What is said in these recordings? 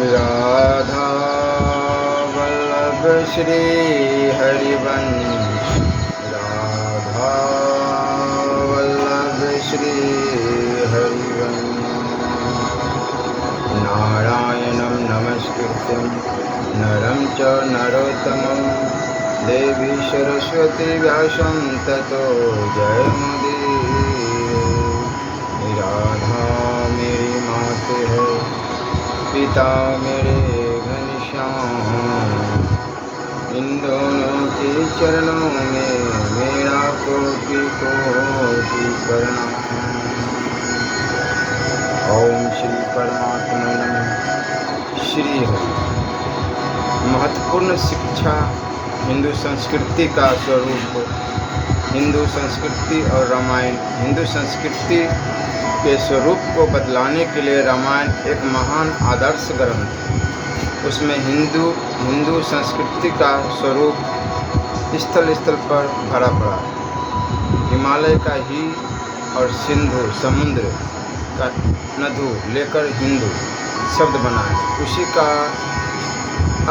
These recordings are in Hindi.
राधा वल्लभ श्री हरिवंश, राधा वल्लभ श्री हरिवंश। नारायणं नमस्कृत्यं नरं च नरोत्तमं देवी सरस्वती व्यासं ततो जयमुदीरये। राधा मेरी मात है, पिता मेरे घनश्याम, इन दोनों के चरणों में मेरा कोटि कोटि प्रणाम। ओम श्री परमात्मा नमः। श्री हरि। महत्वपूर्ण शिक्षा हिंदू संस्कृति का स्वरूप। हिंदू संस्कृति और रामायण। हिंदू संस्कृति के स्वरूप को बदलाने के लिए रामायण एक महान आदर्श ग्रंथ है। उसमें हिंदू संस्कृति का स्वरूप स्थल स्थल पर भरा पड़ा है। हिमालय का ही और सिंधु समुद्र का नधु लेकर हिंदू शब्द बना है। उसी का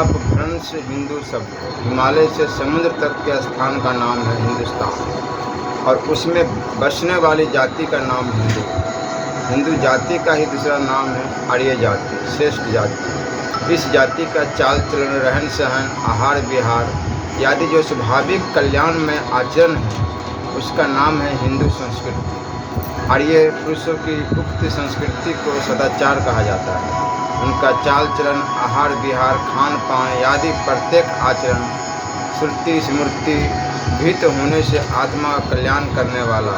अपभ्रंश हिंदू शब्द है। हिमालय से समुद्र तक के स्थान का नाम है हिंदुस्तान, और उसमें बसने वाली जाति का नाम हिंदू। हिंदू जाति का ही दूसरा नाम है आर्य जाति, श्रेष्ठ जाति। इस जाति का चाल चलन, रहन सहन, आहार विहार आदि जो स्वाभाविक कल्याण में आचरण है, उसका नाम है हिंदू संस्कृति। आर्य पुरुषों की उक्त संस्कृति को सदाचार कहा जाता है। उनका चाल चलन, आहार विहार, खान पान आदि प्रत्येक आचरण श्रुति स्मृति भीत होने से आत्मा का कल्याण करने वाला,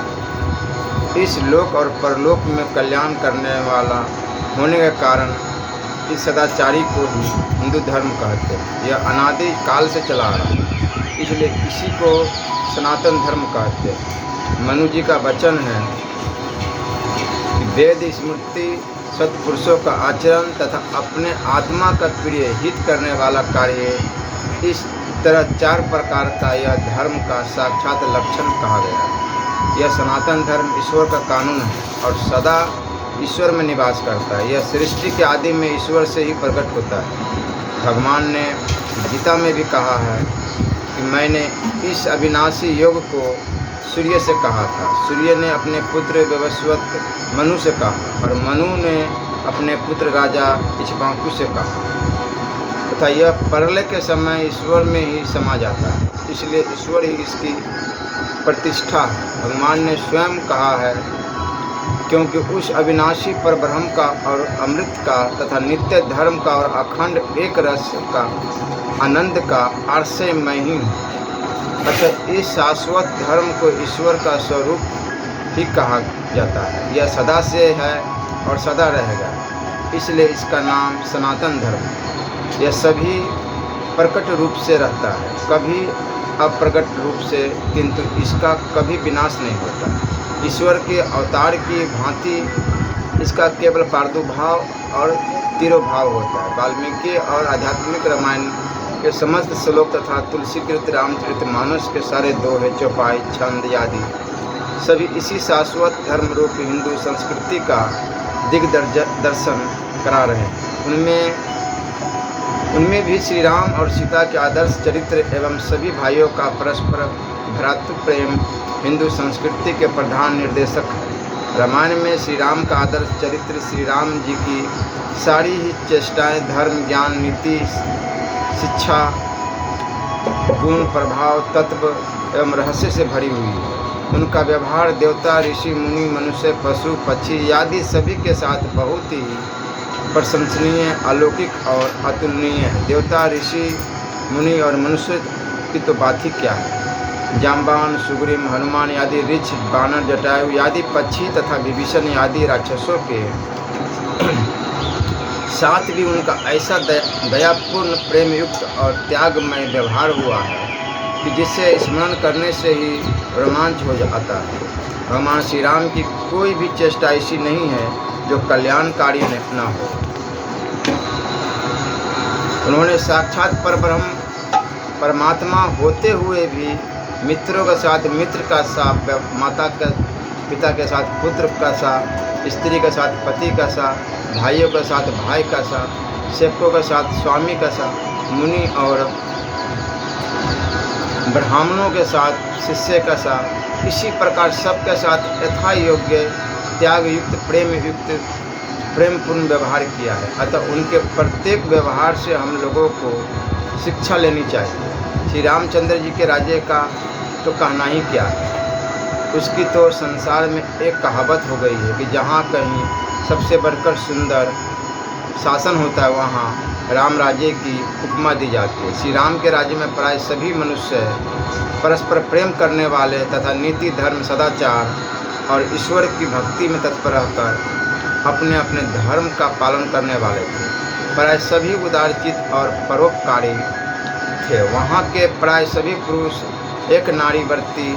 इस लोक और परलोक में कल्याण करने वाला होने के कारण इस सदाचारी को ही हिंदू धर्म कहते हैं। यह अनादि काल से चला आ रहा है, इसलिए इसी को सनातन धर्म कहते हैं। मनु जी का वचन है कि वेद स्मृति सत्पुरुषों का आचरण तथा अपने आत्मा का प्रिय हित करने वाला कार्य, इस तरह 4 प्रकार का यह धर्म का साक्षात लक्षण कहा गया है। यह सनातन धर्म ईश्वर का कानून है और सदा ईश्वर में निवास करता है। यह सृष्टि के आदि में ईश्वर से ही प्रकट होता है। भगवान ने गीता में भी कहा है कि मैंने इस अविनाशी योग को सूर्य से कहा था। सूर्य ने अपने पुत्र वैवस्वत मनु से कहा, और मनु ने अपने पुत्र राजा इक्ष्वाकु से कहा, तथा यह प्रलय के समय ईश्वर में ही समा जाता है। इसलिए ईश्वर ही इसकी प्रतिष्ठा है। भगवान ने स्वयं कहा है, क्योंकि उस अविनाशी परब्रह्म का और अमृत का तथा नित्य धर्म का और अखंड एक रस का आनंद का आश्रय मैं ही हूँ। अतः इस शाश्वत धर्म को ईश्वर का स्वरूप ही कहा जाता है। यह सदा से है और सदा रहेगा, इसलिए इसका नाम सनातन धर्म है। यह सभी प्रकट रूप से रहता है, कभी अप्रकट रूप से, किंतु इसका कभी विनाश नहीं होता। ईश्वर के अवतार की भांति इसका केवल प्रादुर्भाव और तिरोभाव होता है। वाल्मीकि और आध्यात्मिक रामायण के समस्त श्लोक तथा तुलसीकृत रामचरितमानस के सारे दोहे, चौपाई, छंद आदि सभी इसी शाश्वत धर्म रूप हिंदू संस्कृति का दिग्दर्शन करा रहे हैं। उनमें भी श्री राम और सीता के आदर्श चरित्र एवं सभी भाइयों का परस्पर भ्रातृ प्रेम हिंदू संस्कृति के प्रधान निर्देशक है। रामायण में श्री राम का आदर्श चरित्र, श्री राम जी की सारी ही चेष्टाएं धर्म, ज्ञान, नीति, शिक्षा, गुण, प्रभाव, तत्व एवं रहस्य से भरी हुई है। उनका व्यवहार देवता, ऋषि, मुनि, मनुष्य, पशु, पक्षी आदि सभी के साथ बहुत ही प्रशंसनीय, अलौकिक और अतुलनीय है। देवता, ऋषि, मुनि और मनुष्य की तो बात ही क्या है। जाम्बान, सुग्रीव, हनुमान आदि ऋक्ष, बानर, जटायु आदि पक्षी तथा विभीषण आदि राक्षसों के साथ भी उनका ऐसा दयापूर्ण, प्रेम युक्त और त्यागमय व्यवहार हुआ है कि जिसे स्मरण करने से ही रोमांच हो जाता है। भगवान श्री राम की कोई भी चेष्टा ऐसी नहीं है जो कल्याणकारी न हो। उन्होंने साक्षात परब्रह्म परमात्मा होते हुए भी मित्रों के साथ मित्र का साथ, माता के पिता के साथ पुत्र का साथ, स्त्री के साथ पति का साथ, भाइयों के साथ भाई का साथ, सेवकों के साथ, स्वामी के साथ, मुनि और ब्राह्मणों के साथ, शिष्य के साथ, इसी प्रकार सबके साथ यथा योग्य त्याग युक्त प्रेमपूर्ण व्यवहार किया है। अतः उनके प्रत्येक व्यवहार से हम लोगों को शिक्षा लेनी चाहिए। श्री रामचंद्र जी के राज्य का तो कहना ही क्या है, उसकी तो संसार में एक कहावत हो गई है कि जहाँ कहीं सबसे बढ़कर सुंदर शासन होता है वहाँ राम राज्य की उपमा दी जाती है। श्री राम के राज्य में प्राय सभी मनुष्य परस्पर प्रेम करने वाले तथा नीति, धर्म, सदाचार और ईश्वर की भक्ति में तत्पर रहकर अपने अपने धर्म का पालन करने वाले थे। प्राय सभी उदारचित और परोपकारी थे। वहाँ के प्राय सभी पुरुष एक नारी व्रती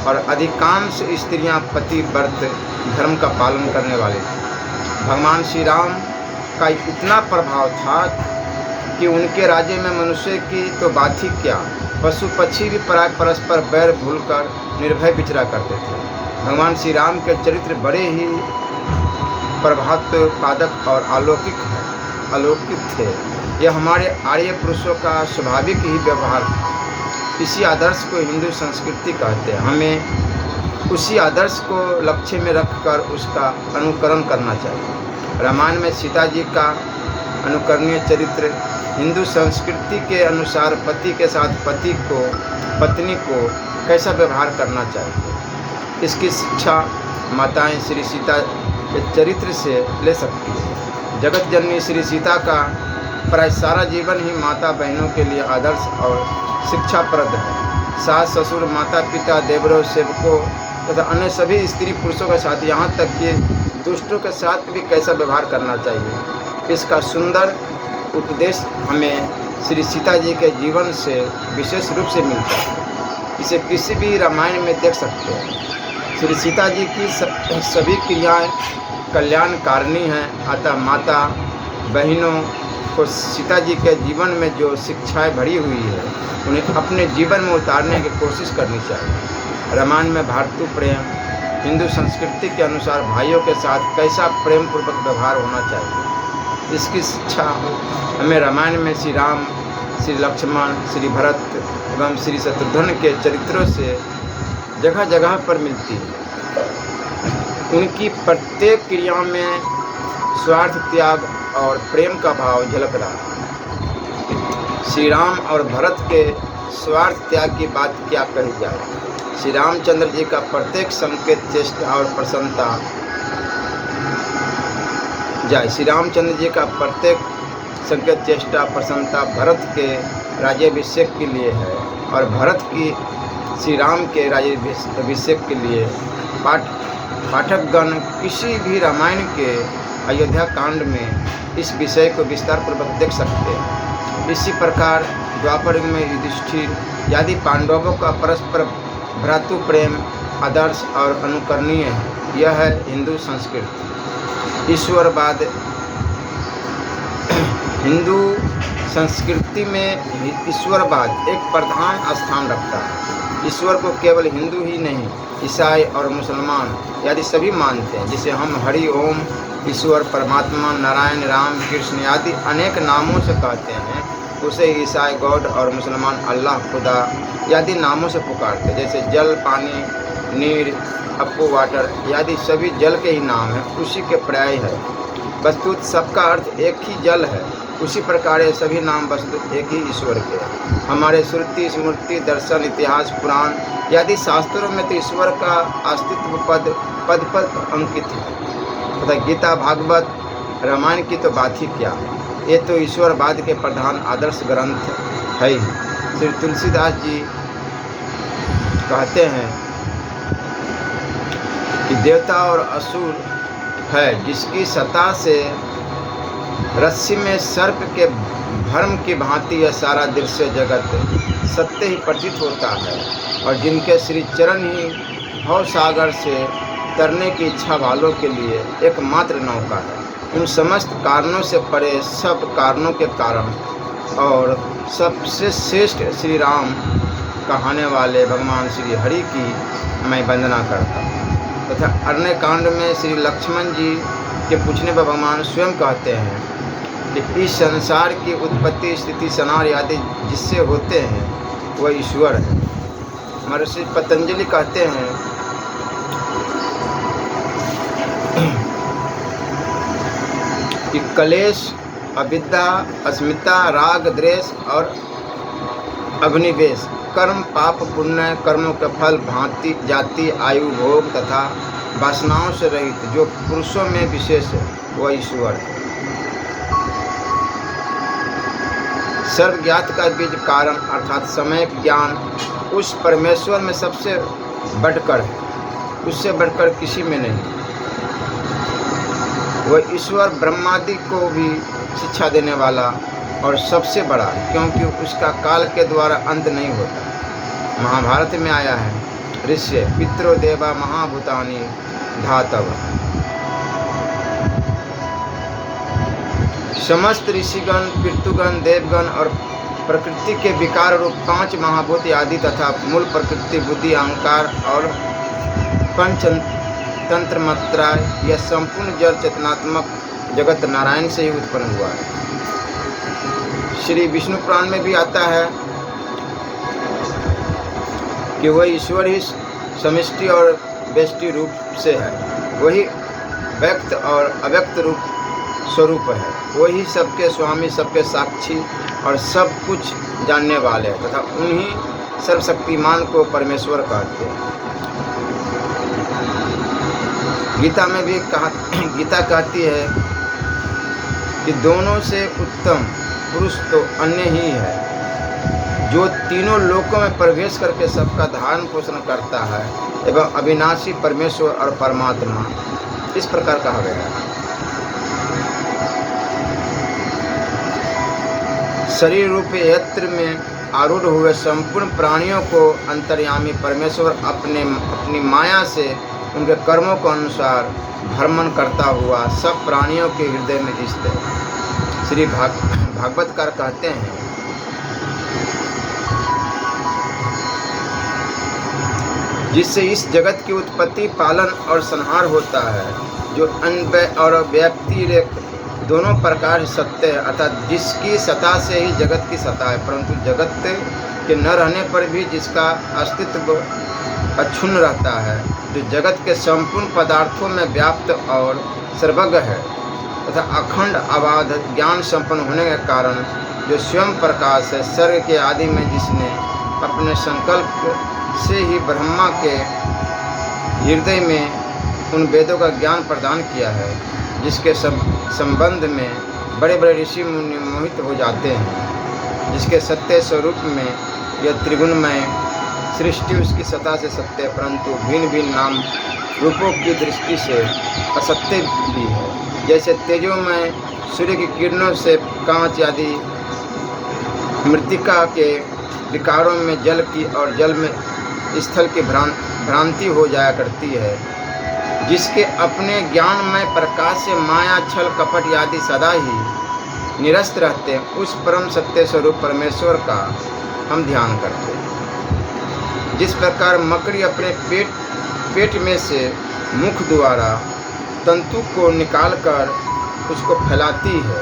और अधिकांश स्त्रियां पति व्रत धर्म का पालन करने वाले थे। भगवान श्री राम का इतना प्रभाव था कि उनके राज्य में मनुष्य की तो बात ही क्या, पशु पक्षी भी प्राय परस्पर बैर भूलकर निर्भय विचरा करते थे। भगवान श्री राम के चरित्र बड़े ही प्रभावोत्पादक और अलौकिक थे। यह हमारे आर्य पुरुषों का स्वाभाविक ही व्यवहार था। इसी आदर्श को हिंदू संस्कृति कहते हैं। हमें उसी आदर्श को लक्ष्य में रखकर उसका अनुकरण करना चाहिए। रामायण में सीता जी का अनुकरणीय चरित्र हिंदू संस्कृति के अनुसार पति के साथ पत्नी को कैसा व्यवहार करना चाहिए, इसकी शिक्षा माताएं श्री सीता के चरित्र से ले सकती है। जगत जननी श्री सीता का प्राय सारा जीवन ही माता बहनों के लिए आदर्श और शिक्षाप्रद है। सास ससुर, माता पिता, देवरों, सेवकों तथा अन्य सभी स्त्री पुरुषों के साथ, यहाँ तक कि दुष्टों के साथ भी कैसा व्यवहार करना चाहिए, इसका सुंदर उपदेश हमें श्री सीता जी के जीवन से विशेष रूप से मिलता है। इसे किसी भी रामायण में देख सकते हैं। श्री सीता जी की सभी क्रियाएं कल्याणकारिणी हैं। अतः माता बहनों को सीता जी के जीवन में जो शिक्षाएं भरी हुई है उन्हें अपने जीवन में उतारने की कोशिश करनी चाहिए। रामायण में भातृ प्रेम, हिंदू संस्कृति के अनुसार भाइयों के साथ कैसा प्रेम पूर्वक व्यवहार होना चाहिए, इसकी शिक्षा हमें रामायण में श्री राम, श्री लक्ष्मण, श्री भरत एवं श्री शत्रुघ्न के चरित्रों से जगह जगह पर मिलती है। उनकी प्रत्येक क्रिया में स्वार्थ त्याग और प्रेम का भाव झलक रहा है। श्री राम और भरत के स्वार्थ त्याग की बात क्या कही जाए। श्री रामचंद्र जी का प्रत्येक संकेत, चेष्टा और प्रसन्नता श्री रामचंद्र जी का प्रत्येक संकेत, चेष्टा, प्रसन्नता भरत के राज्याभिषेक के लिए है और भरत की श्री राम के राज्याभिषेक के लिए पाठकगण किसी भी रामायण के अयोध्या कांड में इस विषय को विस्तार पूर्वक देख सकते हैं। इसी प्रकार द्वापर युग में युधिष्ठिर आदि पांडवों का परस्पर भ्रातृ प्रेम आदर्श और अनुकरणीय है। यह है हिंदू संस्कृति। ईश्वरवाद हिंदू संस्कृति में ईश्वरवाद एक प्रधान स्थान रखता है। ईश्वर को केवल हिंदू ही नहीं, ईसाई और मुसलमान आदि सभी मानते हैं, जिसे हम हरि ओम, ईश्वर, परमात्मा, नारायण, राम, कृष्ण आदि अनेक नामों से कहते हैं। उसे ईसाई गॉड और मुसलमान अल्लाह, खुदा आदि नामों से पुकारते हैं। जैसे जल, पानी, नीर, अप्पू, वाटर आदि सभी जल के ही नाम हैं, उसी के पर्याय है। वस्तुत सबका अर्थ एक ही जल है। उसी प्रकार ये सभी नाम वस्तु एक ही ईश्वर के हैं। हमारे श्रुति, स्मृति, दर्शन, इतिहास, पुराण आदि शास्त्रों में तो ईश्वर का अस्तित्व पद पद अंकित है तथा गीता, भागवत, रामायण की तो बात ही क्या, ये तो ईश्वरवाद के प्रधान आदर्श ग्रंथ है ही। श्री तुलसीदास जी कहते हैं कि देवता और असुर है, जिसकी सत्ता से रस्सी में सर्प के भ्रम की भांति यह सारा दृश्य जगत सत्य ही प्रतीत होता है, और जिनके श्री चरण ही भव सागर से तरने की इच्छा वालों के लिए एकमात्र नौका है। उन समस्त कारणों से परे, सब कारणों के कारण और सबसे श्रेष्ठ श्री राम कहाने वाले भगवान श्री हरि की मैं वंदना करता हूँ। तथा अरण्य कांड में श्री लक्ष्मण जी के पूछने पर भगवान स्वयं कहते हैं इस संसार की उत्पत्ति, स्थिति, संहार आदि जिससे होते हैं वह ईश्वर है। महर्षि पतंजलि कहते हैं कि क्लेश, अविद्या, अस्मिता, राग, द्वेष और अभिनिवेश, कर्म, पाप, पुण्य, कर्मों के फल, भांति, जाति, आयु, भोग तथा वासनाओं से रहित जो पुरुषों में विशेष है वह ईश्वर है। सर्वज्ञात का बीज कारण अर्थात समय ज्ञान उस परमेश्वर में सबसे बढ़कर है, उससे बढ़कर किसी में नहीं। वह ईश्वर ब्रह्मादि को भी शिक्षा देने वाला और सबसे बड़ा, क्योंकि उसका काल के द्वारा अंत नहीं होता। महाभारत में आया है, ऋष्य पितरो देवा महाभूतानि धातव। समस्त ऋषिगण, पितृगण, देवगण और प्रकृति के विकार रूप 5 महाभूत आदि तथा मूल प्रकृति, बुद्धि, अहंकार और पंच तंत्र मात्रा, यह संपूर्ण जड़ चेतनात्मक जगत नारायण से ही उत्पन्न हुआ है। श्री विष्णु पुराण में भी आता है कि वह ईश्वर ही समष्टि और व्यष्टि रूप से है, वही व्यक्त और अव्यक्त रूप स्वरूप है, वही सबके स्वामी, सबके साक्षी और सब कुछ जानने वाले हैं तथा उन्हीं सर्वशक्तिमान को परमेश्वर कहते हैं। गीता में भी गीता कहती है कि दोनों से उत्तम पुरुष तो अन्य ही है, जो तीनों लोकों में प्रवेश करके सबका धारण पोषण करता है एवं अविनाशी परमेश्वर और परमात्मा, इस प्रकार कहा गया है। शरीर रूप यंत्र में आरूढ़ हुए संपूर्ण प्राणियों को अंतर्यामी परमेश्वर अपनी माया से उनके कर्मों के अनुसार भ्रमण करता हुआ सब प्राणियों के हृदय में स्थित है। श्री भागवतकार कहते हैं, जिससे इस जगत की उत्पत्ति, पालन और संहार होता है, जो अन्वय और व्यक्ति दोनों प्रकार सत्य है, अर्थात जिसकी सत्ता से ही जगत की सत्ता है, परंतु जगत के न रहने पर भी जिसका अस्तित्व अक्षुण्ण रहता है, जो जगत के संपूर्ण पदार्थों में व्याप्त और सर्वज्ञ है तथा अखंड अबाध ज्ञान संपन्न होने के कारण जो स्वयं प्रकाश है, सर्ग के आदि में जिसने अपने संकल्प से ही ब्रह्मा के हृदय में उन वेदों का ज्ञान प्रदान किया है, जिसके संबंध में बड़े बड़े ऋषि मुनि मोहित हो जाते हैं, जिसके सत्य स्वरूप में यह त्रिगुणमय सृष्टि उसकी सत्ता से सत्य, परंतु भिन्न भिन्न नाम रूपों की दृष्टि से असत्य भी है। जैसे तेजोमय सूर्य की किरणों से कांच आदि मृत्तिका के विकारों में जल की और जल में स्थल की भ्रांति हो जाया करती है, जिसके अपने ज्ञानमय प्रकाश से माया, छल, कपट आदि सदा ही निरस्त रहते हैं, उस परम सत्य स्वरूप परमेश्वर का हम ध्यान करते हैं। जिस प्रकार मकड़ी अपने पेट में से मुख द्वारा तंतु को निकालकर उसको फैलाती है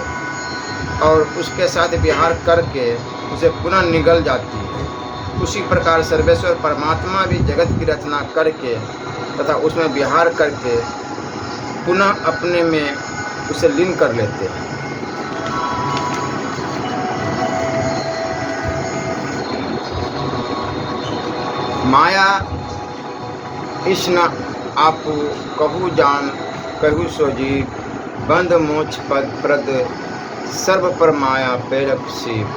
और उसके साथ विहार करके उसे पुनः निगल जाती है, उसी प्रकार सर्वेश्वर परमात्मा भी जगत की रचना करके तथा उसमें विहार करके पुनः अपने में उसे लीन कर लेते हैं। माया ईष्ण आपू कहू जान कहू सोजीव, बंध मोक्ष पद प्रद सर्व पर माया प्रेरक शिव।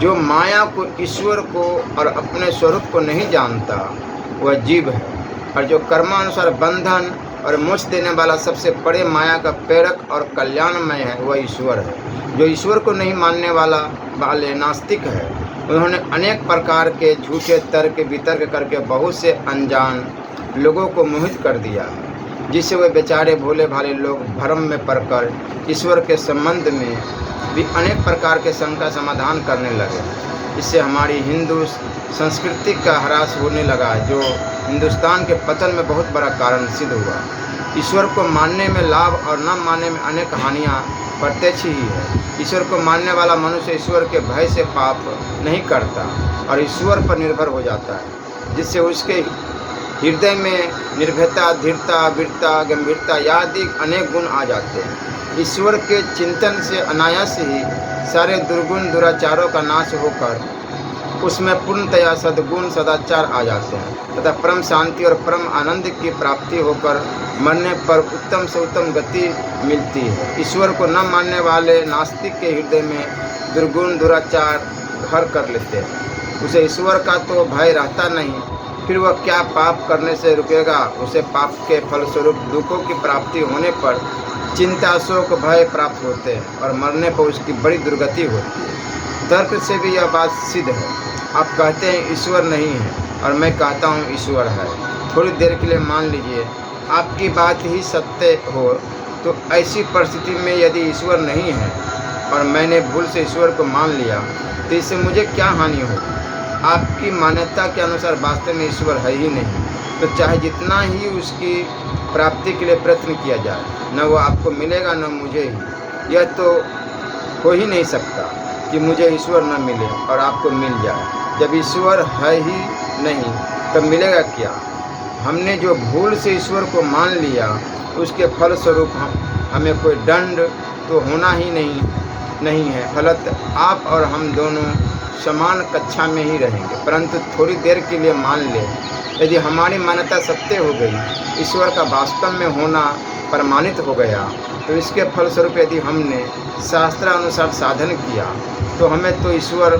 जो माया को, ईश्वर को और अपने स्वरूप को नहीं जानता वह जीव है, और जो कर्मानुसार बंधन और मोक्ष देने वाला सबसे बड़े माया का प्रेरक और कल्याणमय है वह ईश्वर है। जो ईश्वर को नहीं मानने वाले नास्तिक है, उन्होंने अनेक प्रकार के झूठे तर्क वितर्क करके बहुत से अनजान लोगों को मोहित कर दिया है, जिससे वे बेचारे भोले भाले लोग भ्रम में पड़कर ईश्वर के संबंध में भी अनेक प्रकार के शंका समाधान करने लगे। इससे हमारी हिंदू संस्कृति का ह्रास होने लगा, जो हिंदुस्तान के पतन में बहुत बड़ा कारण सिद्ध हुआ। ईश्वर को मानने में लाभ और न मानने में अनेक हानियाँ प्रत्यक्ष ही है। ईश्वर को मानने वाला मनुष्य ईश्वर के भय से पाप नहीं करता और ईश्वर पर निर्भर हो जाता है, जिससे उसके हृदय में निर्भयता, धीरता, वीरता, गंभीरता आदि अनेक गुण आ जाते हैं। ईश्वर के चिंतन से अनायास ही सारे दुर्गुण दुराचारों का नाश होकर उसमें पूर्णतया सद्गुण सदाचार आ जाते हैं तथा परम शांति और परम आनंद की प्राप्ति होकर मरने पर उत्तम से उत्तम गति मिलती है। ईश्वर को न मानने वाले नास्तिक के हृदय में दुर्गुण दुराचार घर कर लेते हैं। उसे ईश्वर का तो भय रहता नहीं, फिर वह क्या पाप करने से रुकेगा। उसे पाप के फलस्वरूप दुखों की प्राप्ति होने पर चिंता, शोक, भय प्राप्त होते हैं और मरने पर उसकी बड़ी दुर्गति होती है। तर्क से भी यह बात सिद्ध है। आप कहते हैं ईश्वर नहीं है और मैं कहता हूँ ईश्वर है। थोड़ी देर के लिए मान लीजिए आपकी बात ही सत्य हो, तो ऐसी परिस्थिति में यदि ईश्वर नहीं है और मैंने भूल से ईश्वर को मान लिया, तो इससे मुझे क्या हानि होगी। आपकी मान्यता के अनुसार वास्तव में ईश्वर है ही नहीं, तो चाहे जितना ही उसकी प्राप्ति के लिए प्रयत्न किया जाए, न वो आपको मिलेगा न मुझे ही। यह तो हो ही नहीं सकता कि मुझे ईश्वर न मिले और आपको मिल जाए। जब ईश्वर है ही नहीं तब मिलेगा क्या। हमने जो भूल से ईश्वर को मान लिया, उसके फलस्वरूप हमें कोई दंड तो होना ही नहीं है। फलतः आप और हम दोनों समान कक्षा में ही रहेंगे। परंतु थोड़ी देर के लिए मान ले, यदि हमारी मान्यता सत्य हो गई, ईश्वर का वास्तव में होना प्रमाणित हो गया, तो इसके फलस्वरूप यदि हमने शास्त्रानुसार साधन किया, तो हमें तो ईश्वर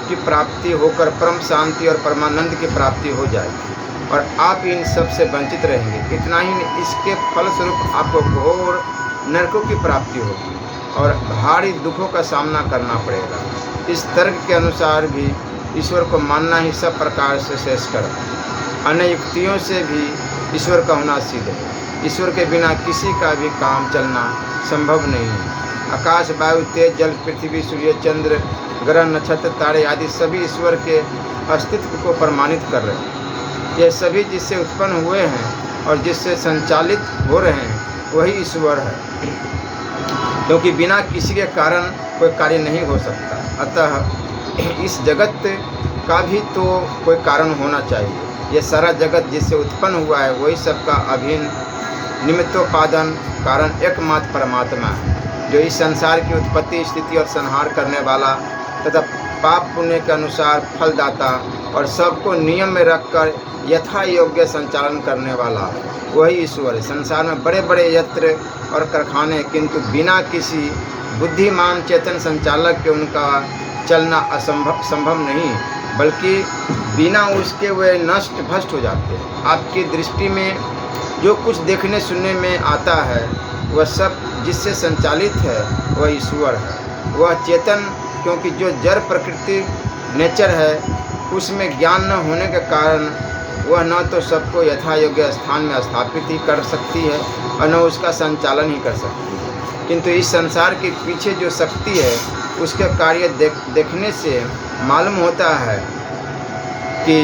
की प्राप्ति होकर परम शांति और परमानंद की प्राप्ति हो जाएगी और आप इन सब से वंचित रहेंगे। इतना ही नहीं, इसके फलस्वरूप आपको घोर नरकों की प्राप्ति होगी और भारी दुखों का सामना करना पड़ेगा। इस तर्क के अनुसार भी ईश्वर को मानना ही सब प्रकार से श्रेष्ठ है। अन्य युक्तियों से भी ईश्वर का होना सिद्ध है। ईश्वर के बिना किसी का भी काम चलना संभव नहीं है। आकाश, वायु, तेज, जल, पृथ्वी, सूर्य, चंद्र, ग्रह, नक्षत्र, तारे आदि सभी ईश्वर के अस्तित्व को प्रमाणित कर रहे हैं। ये सभी जिससे उत्पन्न हुए हैं और जिससे संचालित हो रहे हैं वही ईश्वर है, क्योंकि बिना किसी के कारण कोई कार्य नहीं हो सकता। अतः इस जगत का भी तो कोई कारण होना चाहिए। ये सारा जगत जिससे उत्पन्न हुआ है वही सबका अभिन्न निमित्तोपादान कारण एकमात्र परमात्मा है, जो इस संसार की उत्पत्ति, स्थिति और संहार करने वाला तथा पाप पुण्य के अनुसार फलदाता और सबको नियम में रखकर यथा योग्य संचालन करने वाला वही ईश्वर है। संसार में बड़े बड़े यंत्र और कारखाने, किंतु बिना किसी बुद्धिमान चेतन संचालक के उनका चलना संभव नहीं, बल्कि बिना उसके वे नष्ट भ्रष्ट हो जाते हैं। आपकी दृष्टि में जो कुछ देखने सुनने में आता है वह सब जिससे संचालित है वह ईश्वर है। वह चेतन, क्योंकि जो जड़ प्रकृति नेचर है उसमें ज्ञान न होने के कारण वह न तो सबको यथा योग्य स्थान में स्थापित ही कर सकती है और न उसका संचालन ही कर सकती है। किंतु इस संसार के पीछे जो शक्ति है उसके कार्य देखने से मालूम होता है कि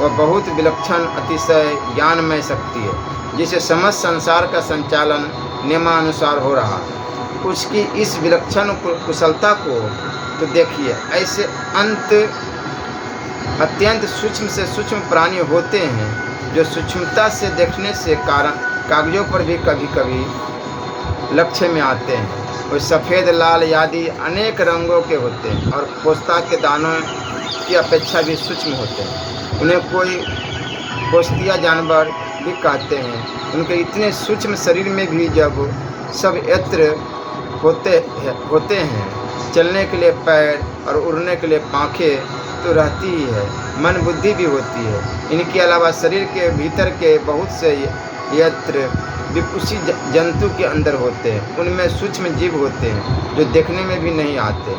वह बहुत विलक्षण, अतिशय ज्ञानमय शक्ति है, जिसे समस्त संसार का संचालन नियमानुसार हो रहा है। उसकी इस विलक्षण कुशलता को तो देखिए। ऐसे अत्यंत सूक्ष्म से सूक्ष्म प्राणी होते हैं जो सूक्ष्मता से देखने से कारण कागजों पर भी कभी कभी लक्ष्य में आते हैं। वो सफ़ेद, लाल आदि अनेक रंगों के होते हैं और पोस्ता के दानों की अपेक्षा भी सूक्ष्म होते हैं। उन्हें कोई पोस्तिया जानवर भी कहते हैं। उनके इतने सूक्ष्म शरीर में भी जब सब यत्र होते हैं, चलने के लिए पैर और उड़ने के लिए पाँखें तो रहती ही है, मन बुद्धि भी होती है। इनके अलावा शरीर के भीतर के बहुत से यंत्र भी उसी जंतु के अंदर होते हैं। उनमें सूक्ष्म जीव होते हैं जो देखने में भी नहीं आते।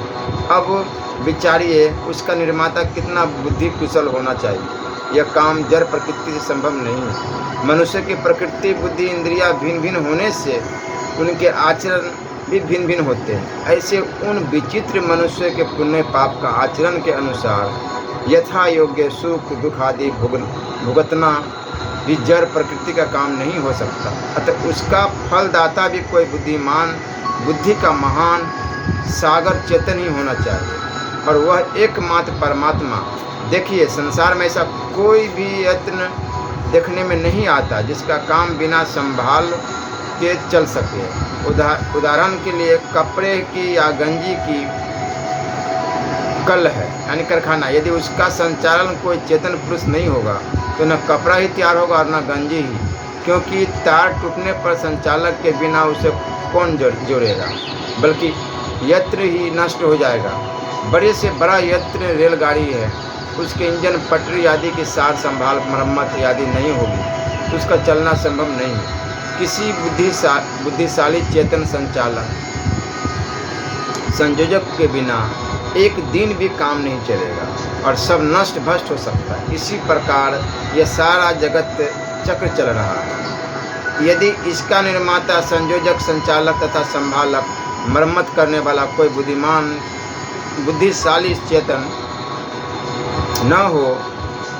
अब विचारिए उसका निर्माता कितना बुद्धि कुशल होना चाहिए। यह काम जड़ प्रकृति से संभव नहीं है। मनुष्य की प्रकृति, बुद्धि, इंद्रियां भिन्न भिन्न होने से उनके आचरण भी भिन्न भिन्न होते हैं। ऐसे उन विचित्र मनुष्य के पुण्य पाप का आचरण के अनुसार यथा योग्य सुख दुख आदि भुगतना भी जड़ प्रकृति का काम नहीं हो सकता। अतः उसका फलदाता भी कोई बुद्धिमान बुद्धि का महान सागर चेतन ही होना चाहिए, और वह एकमात्र परमात्मा। देखिए, संसार में ऐसा कोई भी यत्न देखने में नहीं आता जिसका काम बिना संभाल के चल सके। उदाहरण के लिए कपड़े की या गंजी की कल है यानी कारखाना, यदि उसका संचालन कोई चेतन पुरुष नहीं होगा तो न कपड़ा ही तैयार होगा और न गंजी ही, क्योंकि तार टूटने पर संचालक के बिना उसे कौन जोड़ेगा, बल्कि यंत्र ही नष्ट हो जाएगा। बड़े से बड़ा यंत्र रेलगाड़ी है, उसके इंजन, पटरी आदि की सार संभाल मरम्मत आदि नहीं होगी तो उसका चलना संभव नहीं है। किसी बुद्धिशाली चेतन संचालक संयोजक के बिना एक दिन भी काम नहीं चलेगा और सब नष्ट भ्रष्ट हो सकता है। इसी प्रकार यह सारा जगत चक्र चल रहा है। यदि इसका निर्माता, संयोजक, संचालक तथा संभालक, मरम्मत करने वाला कोई बुद्धिशाली चेतन न हो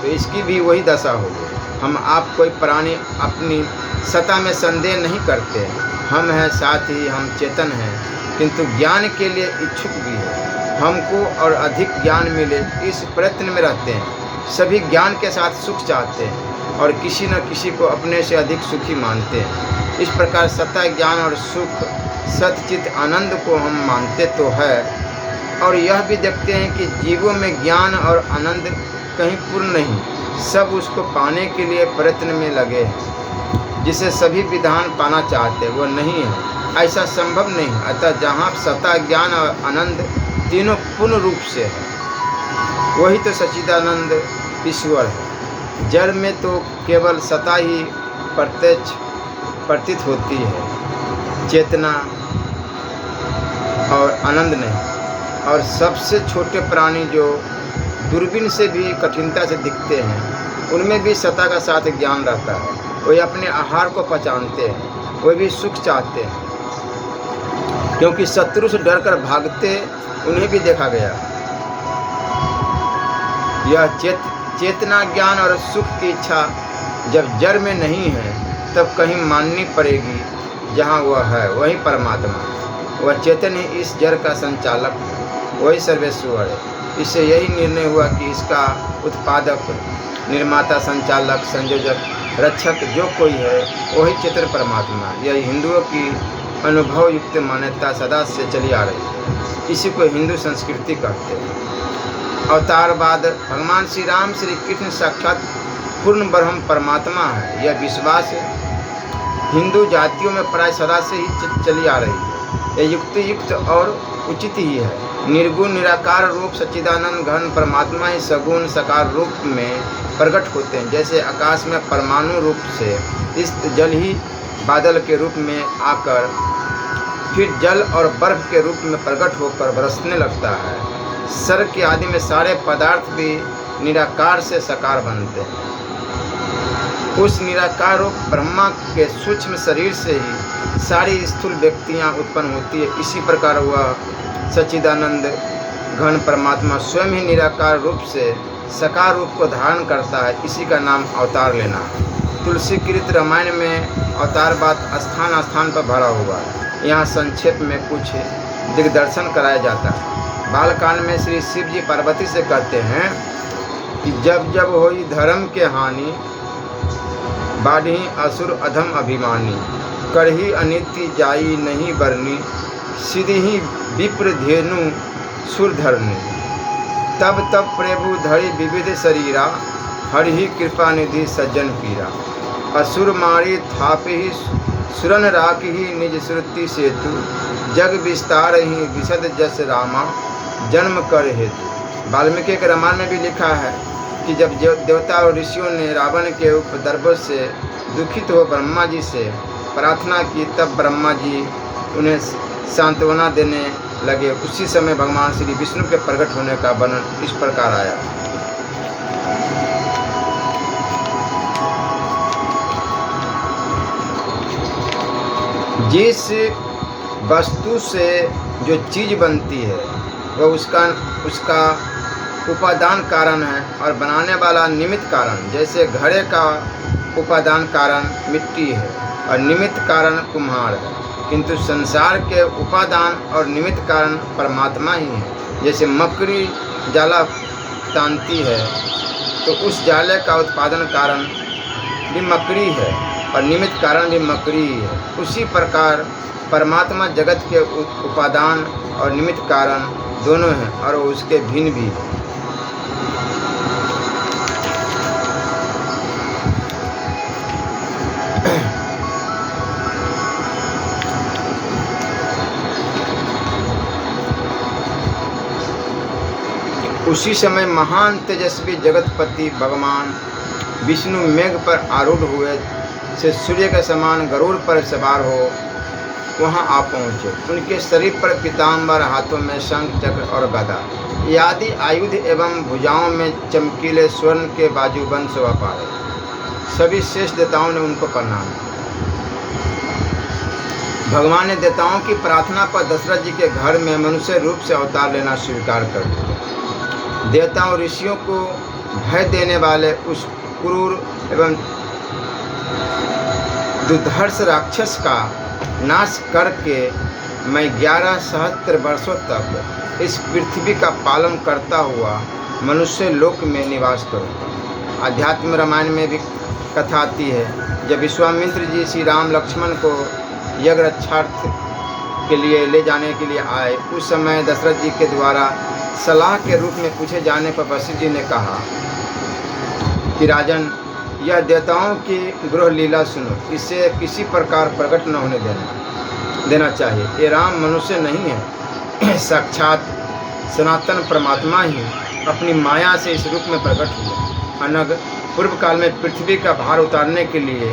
तो इसकी भी वही दशा होगी। हम आप कोई प्राणी अपनी सत्ता में संदेह नहीं करते, हम हैं, साथ ही हम चेतन हैं, किंतु ज्ञान के लिए इच्छुक भी हैं। हमको और अधिक ज्ञान मिले इस प्रयत्न में रहते हैं। सभी ज्ञान के साथ सुख चाहते हैं और किसी न किसी को अपने से अधिक सुखी मानते हैं। इस प्रकार सत्ता, ज्ञान और सुख, सतचित आनंद को हम मानते तो है और यह भी देखते हैं कि जीवों में ज्ञान और आनंद कहीं पूर्ण नहीं, सब उसको पाने के लिए प्रयत्न में लगे हैं। जिसे सभी विधान पाना चाहते वह नहीं है, ऐसा संभव नहीं। अतः जहाँ सत्ता, ज्ञान और आनंद तीनों पूर्ण रूप से है, वही तो सच्चिदानंद ईश्वर है। जड़ में तो केवल सत्ता ही प्रत्यक्ष प्रतीत होती है, चेतना और आनंद नहीं। और सबसे छोटे प्राणी जो दूरबीन से भी कठिनता से दिखते हैं, उनमें भी सत्ता का साथ ज्ञान रहता है। वे अपने आहार को पहचानते हैं, वे भी सुख चाहते हैं, क्योंकि शत्रु से डरकर भागते उन्हें भी देखा गया। यह चेतना, ज्ञान और सुख की इच्छा जब जड़ में नहीं है तब कहीं माननी पड़ेगी। जहाँ वह है वही परमात्मा, वह चेतन ही इस जड़ का संचालक, वही सर्वेश्वर है। इससे यही निर्णय हुआ कि इसका उत्पादक, निर्माता, संचालक, संयोजक, रक्षक जो कोई है वही चेतन परमात्मा। यह हिंदुओं की अनुभव युक्त मान्यता सदा से चली आ रही है। इसी को हिंदू संस्कृति कहते हैं। अवतारवाद, भगवान श्री राम, श्री कृष्ण साक्षात पूर्ण ब्रह्म परमात्मा है, यह विश्वास हिंदू जातियों में प्राय सदा से ही चली आ रही है। यह युक्त और उचित ही है। निर्गुण निराकार रूप सच्चिदानंद घन परमात्मा ही सगुण साकार रूप में प्रकट होते हैं। जैसे आकाश में परमाणु रूप से स्थित जल ही बादल के रूप में आकर फिर जल और बर्फ के रूप में प्रकट होकर बरसने लगता है। सर्ग के आदि में सारे पदार्थ भी निराकार से साकार बनते हैं। उस निराकार रूप ब्रह्मा के सूक्ष्म शरीर से ही सारी स्थूल व्यक्तियाँ उत्पन्न होती है। इसी प्रकार वह सच्चिदानंद घन परमात्मा स्वयं ही निराकार रूप से साकार रूप को धारण करता है। इसी का नाम अवतार लेना है। तुलसी कृत रामायण में अवतारवाद स्थान स्थान पर भरा हुआ है। यहाँ संक्षेप में कुछ दिग्दर्शन कराया जाता है। बालकांड में श्री शिव जी पार्वती से कहते हैं कि जब जब होई धर्म के हानि, बाढ़ी असुर अधम अभिमानी, करही अनिति जाई नहीं बरनी, सिद्धि विप्र धेनु सुर धरनी। तब तब प्रभु धरि विविध शरीरा, हरि कृपा निधि सज्जन पीरा। असुर मारी थापि सुरन राखी निज श्रुति सेतु, जग विस्तार ही विशद जस रामा, जन्म कर हेतु। वाल्मीकि के रामायण में भी लिखा है कि जब देवता और ऋषियों ने रावण के उपद्रव से दुखित हो ब्रह्मा जी से प्रार्थना की, तब ब्रह्मा जी उन्हें सांत्वना देने लगे। उसी समय भगवान श्री विष्णु के प्रकट होने का वर्णन इस प्रकार आया। जिस वस्तु से जो चीज़ बनती है वह उसका उपादान कारण है और बनाने वाला निमित्त कारण। जैसे घड़े का उपादान कारण मिट्टी है और निमित्त कारण कुम्हार है। किंतु संसार के उपादान और निमित्त कारण परमात्मा ही है। जैसे मकड़ी जाला तानती है तो उस जाले का उत्पादन कारण भी मकड़ी है और निमित्त कारण भी मकड़ी ही है। उसी प्रकार परमात्मा जगत के उपादान और निमित्त कारण दोनों हैं और उसके भिन्न भी हैं। उसी समय महान तेजस्वी जगतपति भगवान विष्णु मेघ पर आरूढ़ हुए से सूर्य के समान गरुड़ पर सवार हो वहां आ पहुँचे। उनके शरीर पर पीताम्बर, हाथों में शंख, चक्र और गदा आदि आयुध एवं भुजाओं में चमकीले स्वर्ण के बाजूबंद शोभा पा रहे। सभी श्रेष्ठ देवताओं ने उनको प्रणाम किया। भगवान ने देवताओं की प्रार्थना पर दशरथ जी के घर में मनुष्य रूप से अवतार लेना स्वीकार कर लिया। देवताओं ऋषियों को भय देने वाले उस क्रूर एवं दुर्धर्ष राक्षस का नाश करके मैं 11 सहस्त्र वर्षों तक इस पृथ्वी का पालन करता हुआ मनुष्य लोक में निवास करूँगा। आध्यात्म रामायण में भी कथा आती है, जब विश्वामित्र जी श्री राम लक्ष्मण को यज्ञ रक्षार्थ के लिए ले जाने के लिए आए, उस समय दशरथ जी के द्वारा सलाह के रूप में पूछे जाने पर वशिष्ठ जी ने कहा कि राजन, यह देवताओं की गृह लीला सुनो, इसे किसी प्रकार प्रकट न होने देना चाहिए। ये राम मनुष्य नहीं है, साक्षात सनातन परमात्मा ही अपनी माया से इस रूप में प्रकट हुए। अनग पूर्व काल में पृथ्वी का भार उतारने के लिए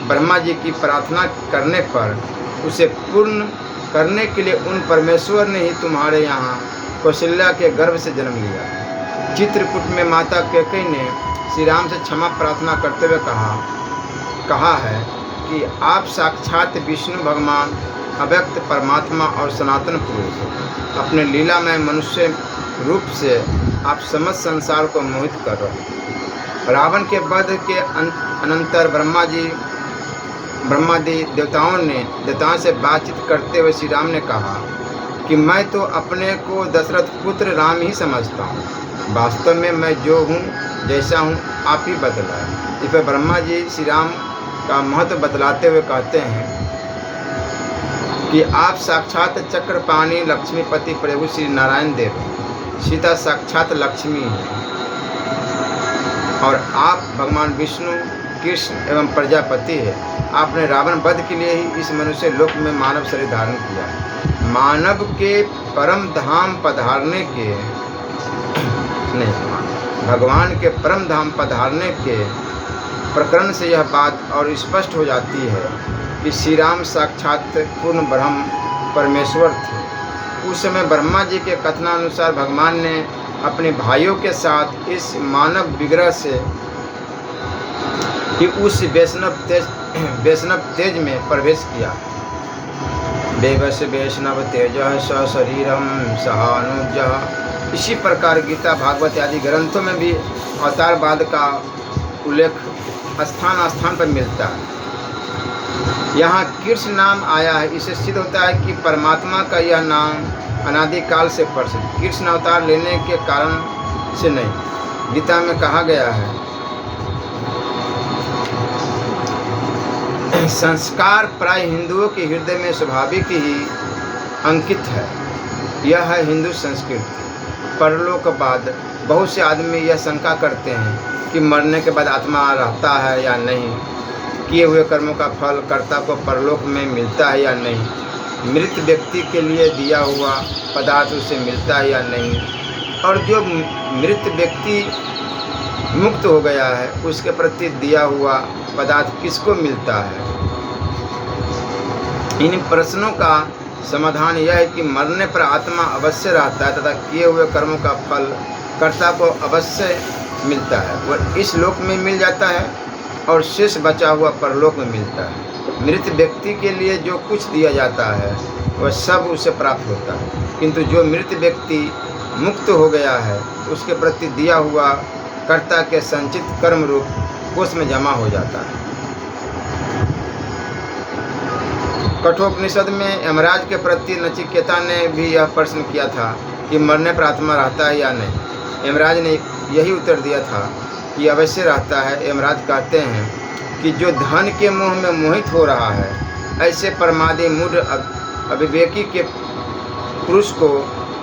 ब्रह्मा जी की प्रार्थना करने पर उसे पूर्ण करने के लिए उन परमेश्वर ने ही तुम्हारे यहाँ कौशल्या के गर्भ से जन्म लिया। चित्रकूट में माता कैकेयी ने श्री राम से क्षमा प्रार्थना करते हुए कहा है कि आप साक्षात विष्णु भगवान, अव्यक्त परमात्मा और सनातन पुरुष हैं। अपने लीला में मनुष्य रूप से आप समस्त संसार को मोहित कर रहे हैं। रावण के वध के अनंतर ब्रह्मादि देवताओं से बातचीत करते हुए श्री राम ने कहा कि मैं तो अपने को दशरथ पुत्र राम ही समझता हूँ। वास्तव में मैं जो हूँ, जैसा हूँ, आप ही बदला है। इस पर ब्रह्मा जी श्री राम का महत्व बतलाते हुए कहते हैं कि आप साक्षात चक्रपाणी लक्ष्मीपति प्रभु श्री नारायण देव, सीता साक्षात लक्ष्मी है और आप भगवान विष्णु, कृष्ण एवं प्रजापति है। आपने रावण वध के लिए ही इस मनुष्य लोक में मानव शरीर धारण किया। मानव के परम धाम पधारने के भगवान के परम धाम पधारने के प्रकरण से यह बात और स्पष्ट हो जाती है कि श्री राम साक्षात पूर्ण ब्रह्म परमेश्वर थे। उस समय ब्रह्मा जी के कथनानुसार भगवान ने अपने भाइयों के साथ इस मानव विग्रह से कि उस वैष्णव तेज में प्रवेश किया। देवश वैष्णव तेज स शरीरम सहानुज। इसी प्रकार गीता, भागवत आदि ग्रंथों में भी अवतारवाद का उल्लेख स्थान स्थान पर मिलता है। यहाँ कृष्ण नाम आया है, इससे सिद्ध होता है कि परमात्मा का यह नाम अनादिकाल से प्रसिद्ध, कृष्ण अवतार लेने के कारण से नहीं। गीता में कहा गया है, संस्कार प्राय हिंदुओं के हृदय में स्वाभाविक ही अंकित है। यह है हिंदू संस्कृति। परलोकवाद। बहुत से आदमी यह शंका करते हैं कि मरने के बाद आत्मा रहता है या नहीं, किए हुए कर्मों का फल कर्ता को परलोक में मिलता है या नहीं, मृत व्यक्ति के लिए दिया हुआ पदार्थ उसे मिलता है या नहीं, और जो मृत व्यक्ति मुक्त हो गया है उसके प्रति दिया हुआ पदार्थ किसको मिलता है। इन प्रश्नों का समाधान यह है कि मरने पर आत्मा अवश्य रहता है तथा किए हुए कर्मों का फल कर्ता को अवश्य मिलता है। वह इस लोक में मिल जाता है और शेष बचा हुआ परलोक में मिलता है। मृत व्यक्ति के लिए जो कुछ दिया जाता है वह सब उसे प्राप्त होता है, किंतु जो मृत व्यक्ति मुक्त हो गया है उसके प्रति दिया हुआ कर्ता के संचित कर्म रूप कोष में जमा हो जाता है। कठोपनिषद में यमराज के प्रति नचिकेता ने भी यह प्रश्न किया था कि मरने पर आत्मा रहता है या नहीं। यमराज ने यही उत्तर दिया था कि अवश्य रहता है। यमराज कहते हैं कि जो धन के मोह में मोहित हो रहा है, ऐसे प्रमादी मूढ़ अविवेकी के पुरुष को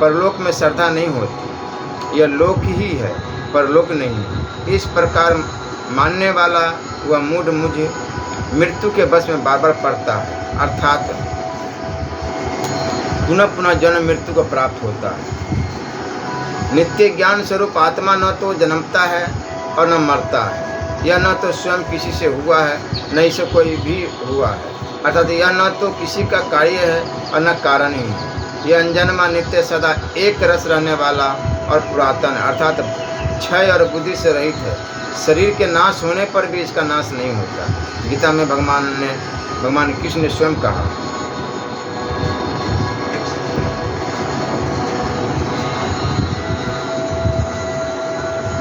परलोक में श्रद्धा नहीं होती। यह लोक ही है, परलोक नहीं। इस प्रकार मानने वाला वह मूढ़ मुझे मृत्यु के बस में बार बार पड़ता है, अर्थात पुनः पुनः जन्म मृत्यु को प्राप्त होता है। नित्य ज्ञान स्वरूप आत्मा न तो जन्मता है और न मरता है। यह न तो स्वयं किसी से हुआ है, न इसे कोई भी हुआ है, अर्थात यह न तो किसी का कार्य है और न कारण ही है। यह अनजन्मा नित्य सदा एक रस रहने वाला और पुरातन, अर्थात क्षय और बुद्धि से रहित है। शरीर के नाश होने पर भी इसका नाश नहीं होता। गीता में भगवान कृष्ण ने स्वयं कहा,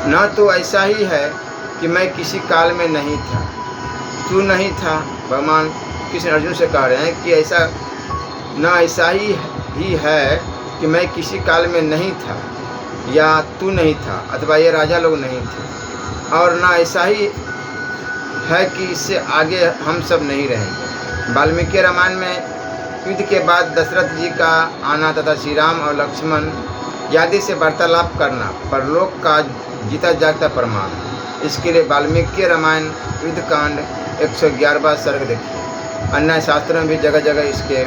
न तो ऐसा ही है कि मैं किसी काल में नहीं था, तू नहीं था। भगवान कृष्ण अर्जुन से कह रहे हैं कि ऐसा ही है कि मैं किसी काल में नहीं था या तू नहीं था, अथवा ये राजा लोग नहीं थे, और ना ऐसा ही है कि इससे आगे हम सब नहीं रहेंगे। वाल्मीकि रामायण में युद्ध के बाद दशरथ जी का आना तथा श्री राम और लक्ष्मण आदि से वार्तालाप करना परलोक का जीता जागता प्रमाण है। इसके लिए वाल्मीकि रामायण युद्धकांड 111वां सर्ग देखिए। अन्य शास्त्रों में भी जगह जगह इसके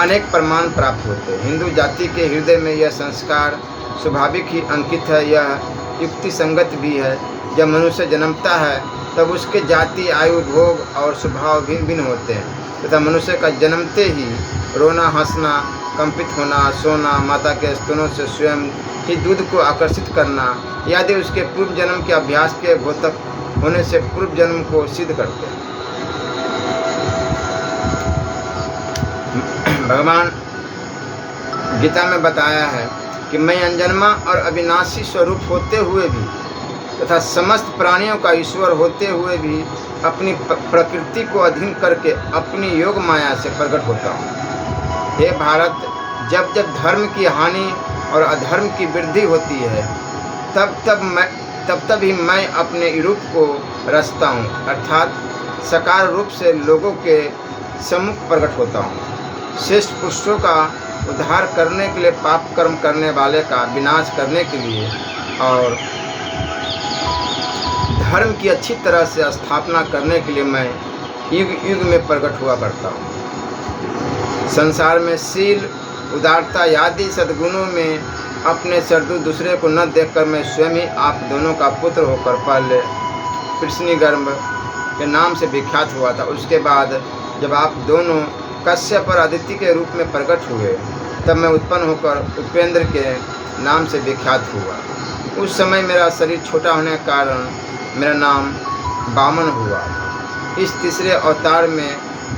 अनेक प्रमाण प्राप्त होते हैं। हिंदू जाति के हृदय में यह संस्कार स्वाभाविक ही अंकित है। यह युक्ति संगत भी है। जब मनुष्य जन्मता है तब उसके जाति, आयु, भोग और स्वभाव भिन्न भिन्न होते हैं तथा मनुष्य का जन्मते ही रोना, हंसना, कंपित होना, सोना, माता के स्तनों से स्वयं ही दूध को आकर्षित करना आदि उसके पूर्व जन्म के अभ्यास के घोतक होने से पूर्व जन्म को सिद्ध करते हैं। भगवान गीता में बताया है कि मैं अनजन्मा और अविनाशी स्वरूप होते हुए भी तथा समस्त प्राणियों का ईश्वर होते हुए भी अपनी प्रकृति को अधीन करके अपनी योग माया से प्रकट होता हूँ। हे भारत, जब जब धर्म की हानि और अधर्म की वृद्धि होती है तब तब ही मैं अपने रूप को रचता हूँ, अर्थात साकार रूप से लोगों के सम्मुख प्रकट होता हूँ। श्रेष्ठ पुरुषों का उद्धार करने के लिए, पाप कर्म करने वाले का विनाश करने के लिए और धर्म की अच्छी तरह से स्थापना करने के लिए मैं युग युग में प्रकट हुआ करता हूँ। संसार में शील, उदारता आदि सद्गुणों में अपने सरदू दूसरे को न देखकर मैं स्वयं ही आप दोनों का पुत्र होकर पहले कृष्णिगर्भ के नाम से विख्यात हुआ था। उसके बाद जब आप दोनों कश्यप और अदिति के रूप में प्रकट हुए तब मैं उत्पन्न होकर उपेंद्र के नाम से विख्यात हुआ। उस समय मेरा शरीर छोटा होने के कारण मेरा नाम वामन हुआ। इस तीसरे अवतार में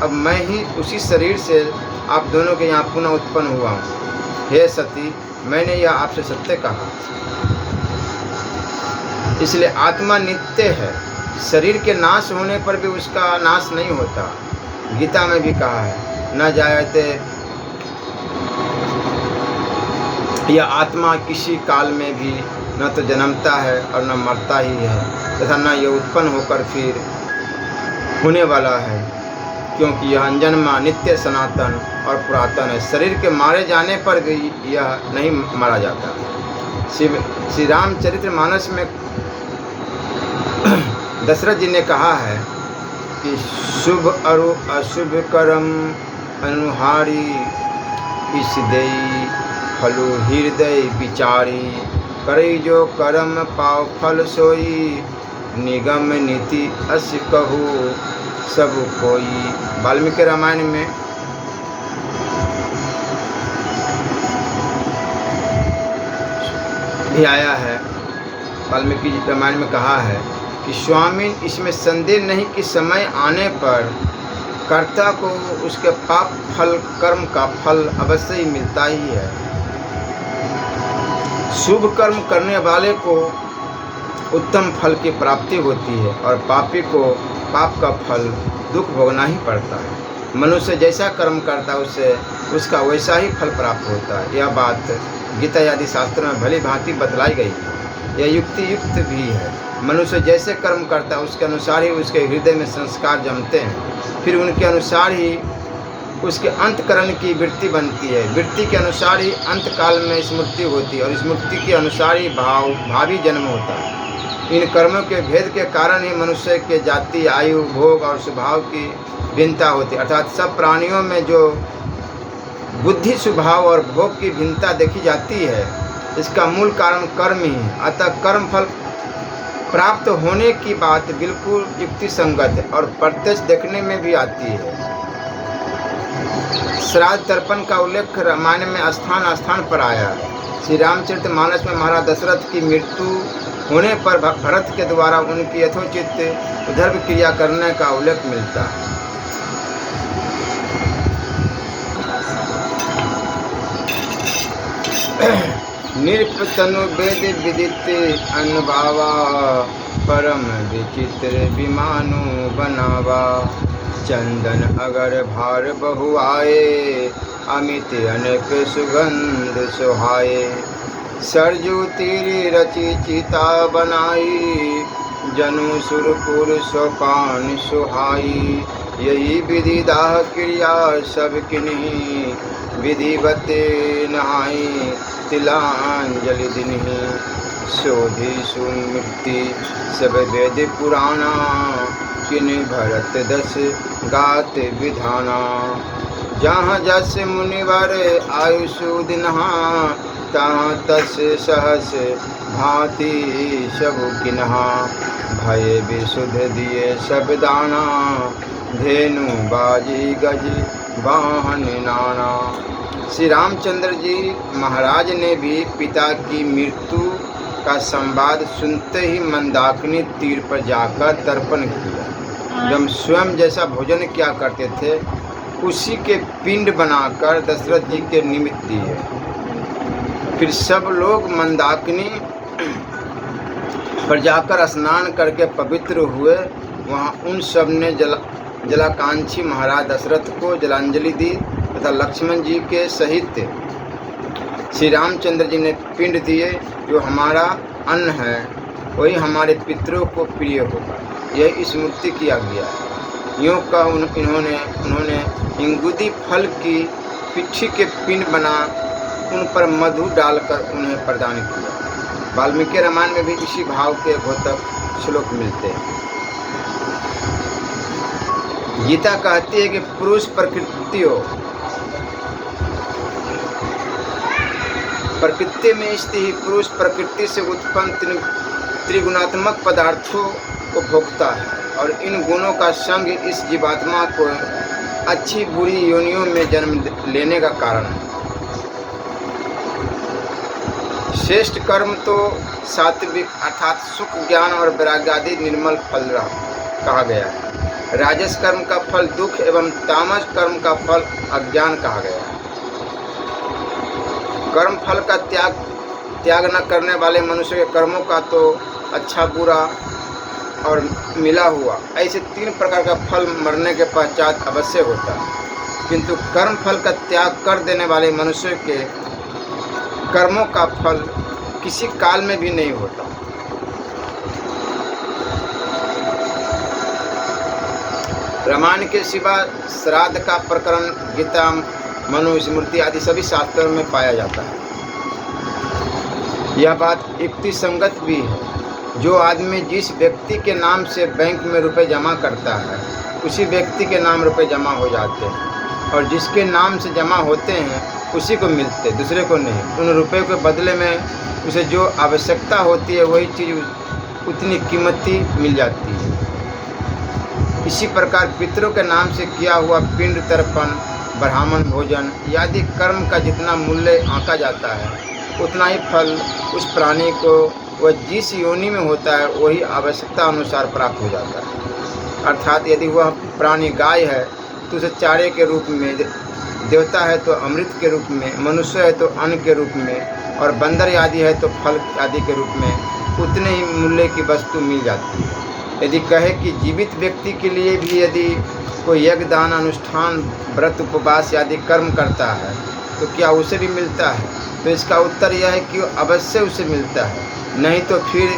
अब मैं ही उसी शरीर से आप दोनों के यहाँ पुनः उत्पन्न हुआ हूँ। हे सती, मैंने यह आपसे सत्य कहा। इसलिए आत्मा नित्य है। शरीर के नाश होने पर भी उसका नाश नहीं होता। गीता में भी कहा है, न जायते, यह आत्मा किसी काल में भी न तो जन्मता है और न मरता ही है तथा न यह उत्पन्न होकर फिर होने वाला है, क्योंकि यह अनजन्मा, नित्य, सनातन और पुरातन है। शरीर के मारे जाने पर भी यह नहीं मारा जाता। श्री रामचरितमानस में दशरथ जी ने कहा है कि शुभ और अशुभ कर्म अनुहारी, इस देई फलु हृदय विचारी, करई जो कर्म पाव फल सोई, निगम नीति अस कहू सब कोई। वाल्मीकि रामायण में भी आया है। वाल्मीकि रामायण में कहा है कि स्वामी, इसमें संदेह नहीं कि समय आने पर कर्ता को उसके पाप फल, कर्म का फल अवश्य ही मिलता ही है। शुभ कर्म करने वाले को उत्तम फल की प्राप्ति होती है और पापी को पाप का फल दुख भोगना ही पड़ता है। मनुष्य जैसा कर्म करता है उससे उसका वैसा ही फल प्राप्त होता है। यह बात गीता आदि शास्त्रों में भली भांति बतलाई गई है। यह युक्ति युक्त भी है। मनुष्य जैसे कर्म करता है उसके अनुसार ही उसके हृदय में संस्कार जमते हैं, फिर उनके अनुसार ही उसके अंतकरण की वृत्ति बनती है। वृत्ति के अनुसार ही अंतकाल में स्मृति होती है और स्मृति के अनुसार ही भावी जन्म होता है। इन कर्मों के भेद के कारण ही मनुष्य के जाति, आयु, भोग और स्वभाव की भिन्नता होती है। अर्थात सब प्राणियों में जो बुद्धि, स्वभाव और भोग की भिन्नता देखी जाती है, इसका मूल कारण कर्म ही है। अतः कर्म फल प्राप्त होने की बात बिल्कुल युक्ति संगत है और प्रत्यक्ष देखने में भी आती है। श्राद्ध तर्पण का उल्लेख रामायण में स्थान स्थान पर आया है। श्री रामचरितमानस में महाराज दशरथ की मृत्यु होने पर भरत के द्वारा उनकी यथोचित उद्धर्व क्रिया करने का उल्लेख मिलता है। निरपतनु वेद विदित अनुभावा, परम विचित्र विमानु बनावा। चंदन अगर भार बहु आए, अमित अनेक सुगंध सुहाए। सरजू तीर रची चिता बनाई, जनु सुरपुर सोपान सुहाई। यही विधि दाह क्रिया सब किन्हीं, विधिवत नहाई तिलांजलि दिन्हीं। शोधि सुमृति सब वेद पुराना, किन भरत दस गात विधाना। जहाँ जस मुनिवर आयुषु दिनहा, तहाँ तस सहस भांति सबु किन्हा। भय विशुद्ध दिए सब दाना, धेनु बाजी गज वाहन नाना। श्री रामचंद्र जी महाराज ने भी पिता की मृत्यु का संवाद सुनते ही मंदाकिनी तीर पर जाकर तर्पण किया। जब स्वयं जैसा भोजन किया करते थे उसी के पिंड बनाकर दशरथ जी के निमित्त दिए। फिर सब लोग मंदाकिनी पर जाकर स्नान करके पवित्र हुए। वहाँ उन सब ने जलाकांक्षी महाराज दशरथ को जलांजलि दी तथा लक्ष्मण जी के सहित श्री रामचंद्र जी ने पिंड दिए। जो हमारा अन्न है वही हमारे पितरों को प्रिय होगा, यह स्मृति किया गया है। यूँ कह उन्होंने इंगुदी फल की पिट्ठी के पिंड बना उन पर मधु डालकर उन्हें प्रदान किया। वाल्मीकि रामायण में भी इसी भाव के घोतक श्लोक मिलते हैं। गीता कहती है कि पुरुष प्रकृति में स्थित ही पुरुष प्रकृति से उत्पन्न त्रिगुणात्मक पदार्थों को भोगता है और इन गुणों का संग इस जीवात्मा को अच्छी बुरी योनियों में जन्म लेने का कारण है। श्रेष्ठ कर्म तो सात्विक अर्थात सुख, ज्ञान और वैराग्य आदि निर्मल फल कहा गया है। राजस कर्म का फल दुख एवं तामस कर्म का फल अज्ञान कहा गया है। कर्म फल का त्याग न करने वाले मनुष्य के कर्मों का तो अच्छा, बुरा और मिला हुआ ऐसे 3 प्रकार का फल मरने के पश्चात अवश्य होता है। किंतु कर्म फल का त्याग कर देने वाले मनुष्य के कर्मों का फल किसी काल में भी नहीं होता। रामायण के सिवा श्राद्ध का प्रकरण गीता, मनुस्मृति आदि सभी शास्त्रों में पाया जाता है। यह बात युक्ति संगत भी है। जो आदमी जिस व्यक्ति के नाम से बैंक में रुपए जमा करता है उसी व्यक्ति के नाम रुपए जमा हो जाते हैं और जिसके नाम से जमा होते हैं उसी को मिलते, दूसरे को नहीं। उन रुपए के बदले में उसे जो आवश्यकता होती है वही चीज़ उतनी कीमती मिल जाती है। इसी प्रकार पितरों के नाम से किया हुआ पिंड तर्पण, ब्राह्मण भोजन आदि कर्म का जितना मूल्य आंका जाता है उतना ही फल उस प्राणी को वह जिस योनि में होता है वही आवश्यकता अनुसार प्राप्त हो जाता है। अर्थात यदि वह प्राणी गाय है तो उसे चारे के रूप में, देवता है तो अमृत के रूप में, मनुष्य है तो अन्न के रूप में और बंदर आदि है तो फल आदि के रूप में उतने ही मूल्य की वस्तु मिल जाती है। यदि कहे कि जीवित व्यक्ति के लिए भी यदि कोई यज्ञ दान अनुष्ठान व्रत उपवास आदि कर्म करता है तो क्या उसे भी मिलता है? तो इसका उत्तर यह है कि अवश्य उसे मिलता है, नहीं तो फिर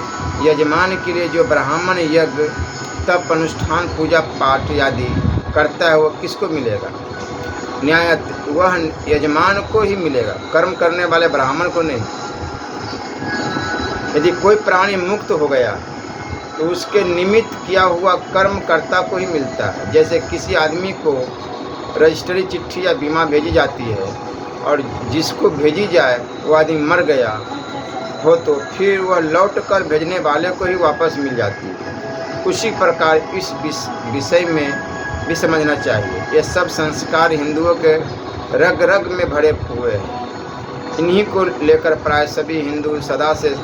यजमान के लिए जो ब्राह्मण यज्ञ तप अनुष्ठान पूजा पाठ आदि करता है वह किसको मिलेगा? न्यायत वह यजमान को ही मिलेगा, कर्म करने वाले ब्राह्मण को नहीं। यदि कोई प्राणी मुक्त हो गया तो उसके निमित्त किया हुआ कर्म कर्ता को ही मिलता है। जैसे किसी आदमी को रजिस्ट्री चिट्ठी या बीमा भेजी जाती है और जिसको भेजी जाए वो आदमी मर गया हो तो फिर वह लौट कर भेजने वाले को ही वापस मिल जाती है। उसी प्रकार इस विषय में भी समझना चाहिए। ये सब संस्कार हिंदुओं के रग रग में भरे हुए हैं। इन्हीं को लेकर प्राय सभी हिंदू सदा से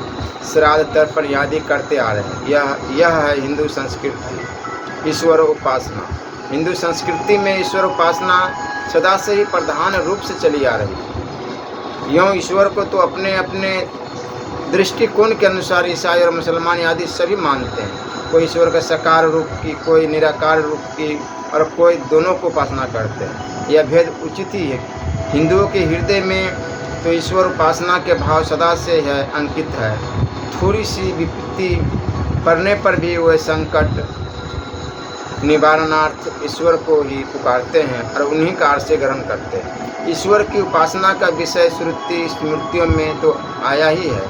श्राद्ध तर्पण आदि करते आ रहे हैं। यह है हिंदू संस्कृति, ईश्वर उपासना। हिंदू संस्कृति में ईश्वर उपासना सदा से ही प्रधान रूप से चली आ रही है। यूँ ईश्वर को तो अपने अपने दृष्टिकोण के अनुसार ईसाई और मुसलमान आदि सभी मानते हैं। कोई ईश्वर का साकार रूप की, कोई निराकार रूप की और कोई दोनों को उपासना करते हैं। यह भेद उचित ही है। हिंदुओं के हृदय में तो ईश्वर उपासना के भाव सदा से है अंकित है। थोड़ी सी विपत्ति पड़ने पर भी वे संकट निवारणार्थ ईश्वर को ही पुकारते हैं और उन्हीं का आश्रय ग्रहण करते हैं। ईश्वर की उपासना का विषय श्रुति स्मृतियों में तो आया ही है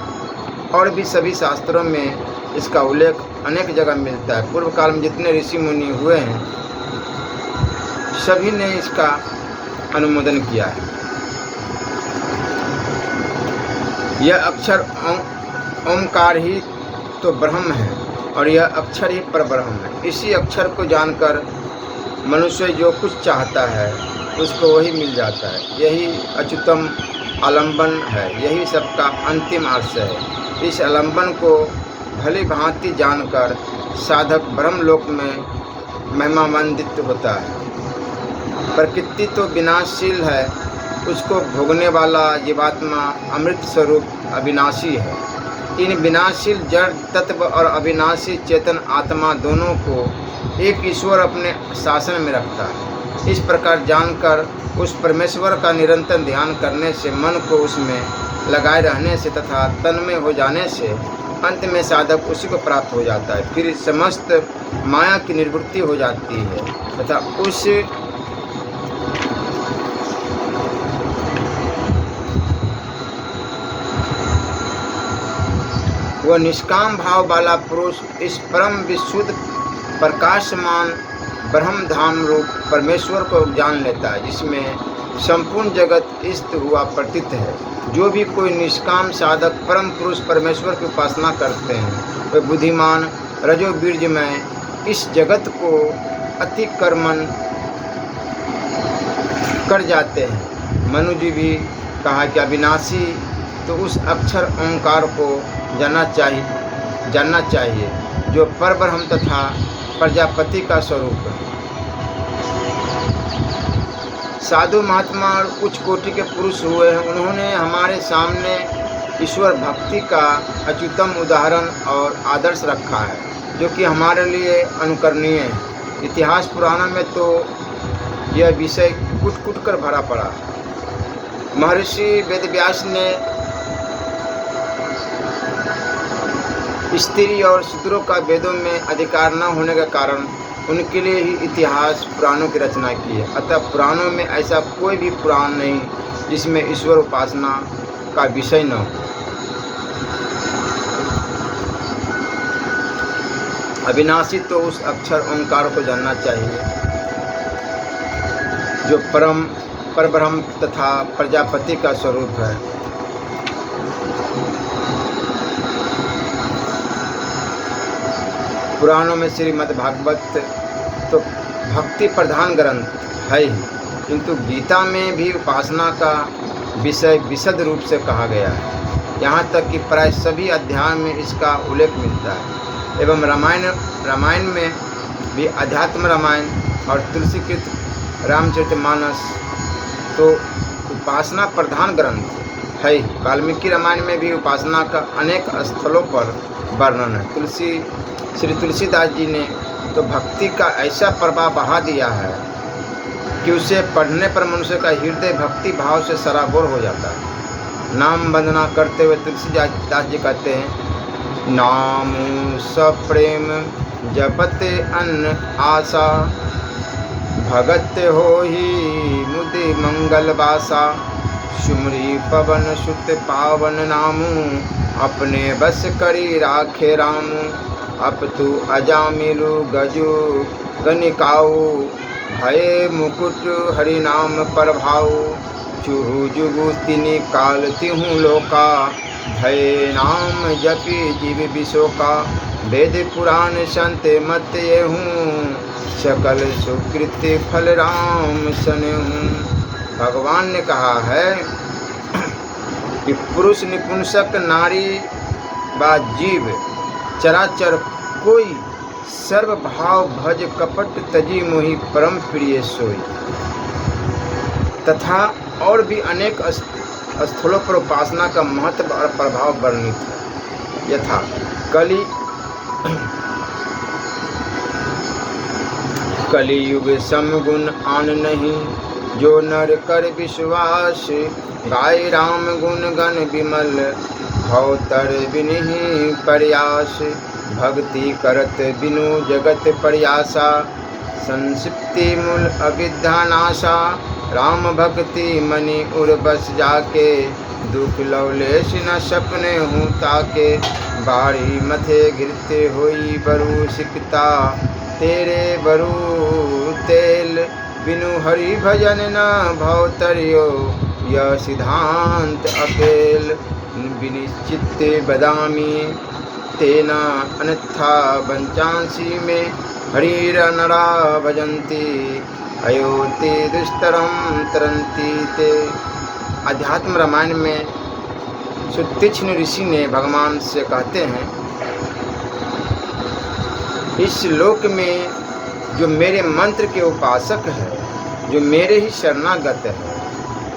और भी सभी शास्त्रों में इसका उल्लेख अनेक जगह मिलता है। पूर्व काल में जितने ऋषि मुनि हुए हैं सभी ने इसका अनुमोदन किया है। यह अक्षर ओमकार ही तो ब्रह्म है और यह अक्षर ही परब्रह्म है। इसी अक्षर को जानकर मनुष्य जो कुछ चाहता है उसको वही मिल जाता है। यही अच्युतम आलंबन है, यही सबका अंतिम आशय है। इस आलंबन को भली भांति जानकर साधक ब्रह्मलोक में महिमामंडित होता है। प्रकृति तो विनाशशील है, उसको भोगने वाला जीवात्मा अमृत स्वरूप अविनाशी है। इन विनाशशील जड़ तत्व और अविनाशी चेतन आत्मा दोनों को एक ईश्वर अपने शासन में रखता है। इस प्रकार जानकर उस परमेश्वर का निरंतर ध्यान करने से, मन को उसमें लगाए रहने से तथा तन्मय हो जाने से अंत में साधक उसी को प्राप्त हो जाता है। फिर समस्त माया की निवृत्ति हो जाती है तथा उस वह निष्काम भाव वाला पुरुष इस परम विशुद्ध प्रकाशमान ब्रह्म धाम रूप परमेश्वर को जान लेता है, जिसमें संपूर्ण जगत स्थित हुआ प्रतीत है। जो भी कोई निष्काम साधक परम पुरुष परमेश्वर की उपासना करते हैं वे बुद्धिमान रजोबीर्जमय इस जगत को अतिक्रमण कर जाते हैं। मनु जी भी कहा कि अविनाशी तो उस अक्षर ओंकार को जानना चाहिए जो परब्रह्म तथा प्रजापति का स्वरूप है। साधु महात्मा और उच्च कोटि के पुरुष हुए हैं, उन्होंने हमारे सामने ईश्वर भक्ति का अच्युतम उदाहरण और आदर्श रखा है जो कि हमारे लिए अनुकरणीय है। इतिहास पुराणों में तो यह विषय कुट कुट कर भरा पड़ा है। महर्षि वेदव्यास ने स्त्री और शूद्रों का वेदों में अधिकार न होने के कारण उनके लिए ही इतिहास पुराणों की रचना की है। अतः पुराणों में ऐसा कोई भी पुराण नहीं जिसमें ईश्वर उपासना का विषय न हो। अविनाशी तो उस अक्षर ओंकार को जानना चाहिए जो परब्रह्म तथा प्रजापति का स्वरूप है। पुराणों में श्रीमद् भागवत तो भक्ति प्रधान ग्रंथ है ही, किंतु गीता में भी उपासना का विषय विशद रूप से कहा गया है। यहाँ तक कि प्राय सभी अध्याय में इसका उल्लेख मिलता है। एवं रामायण में भी अध्यात्म रामायण और तुलसीकृत रामचरितमानस तो उपासना प्रधान ग्रंथ है ही। वाल्मीकि रामायण में भी उपासना का अनेक स्थलों पर वर्णन है। श्री तुलसीदास जी ने तो भक्ति का ऐसा प्रभाव बहा दिया है कि उसे पढ़ने पर मनुष्य का हृदय भक्ति भाव से सराबोर हो जाता है। नाम वंदना करते हुए तुलसीदास जी कहते हैं, नाम सप्रेम जपत अन्न आशा, भगत हो ही मुदि मंगल बासा, सुमरी पवन सुत पावन नामू, अपने बस करी राखे रामू, अप तु अजामिलु गजु गनिकाऊ, भये मुकुट हरि नाम प्रभाऊ, चूहु जुगु तिनि काल तिहु लोका, भय नाम जपि जीव विशोका, वेद पुराण संत मत येहूँ, सकल सुकृति फल राम सनेहूँ। भगवान ने कहा है कि पुरुष निपुंसक नारी व जीव चराचर कोई सर्वभाव भज कपट तजी मोहि परम प्रिय सोई। तथा और भी अनेक स्थलों पर उपासना का महत्व और प्रभाव वर्णित है। यथा कलियुग समगुण आन नहीं, जो नर कर विश्वास, गाय राम गुण गण विमल, भवतर बिनहि प्रयास, भक्ति करत बिनु जगत प्रयासा, संसिप्ति मूल अविद्या नाशा, राम भक्ति मनि उर बस जाके, दुख लवलेश न सपने हूँ ताके, बारी मथे गिरते होई बरु सिकता, तेरे बरु तेल बिनु हरि भजन न भवतरियो, यह सिद्धांत अकेल, विनिश्चित बदामी, तेना अन्यथा वंचांसी में, हरिर नरा भजन्ति, अयोति दुस्तरम तरंती ते। अध्यात्म रामायण में सुतीक्ष्ण ऋषि ने भगवान से कहते हैं, इस लोक में जो मेरे मंत्र के उपासक है, जो मेरे ही शरणागत है,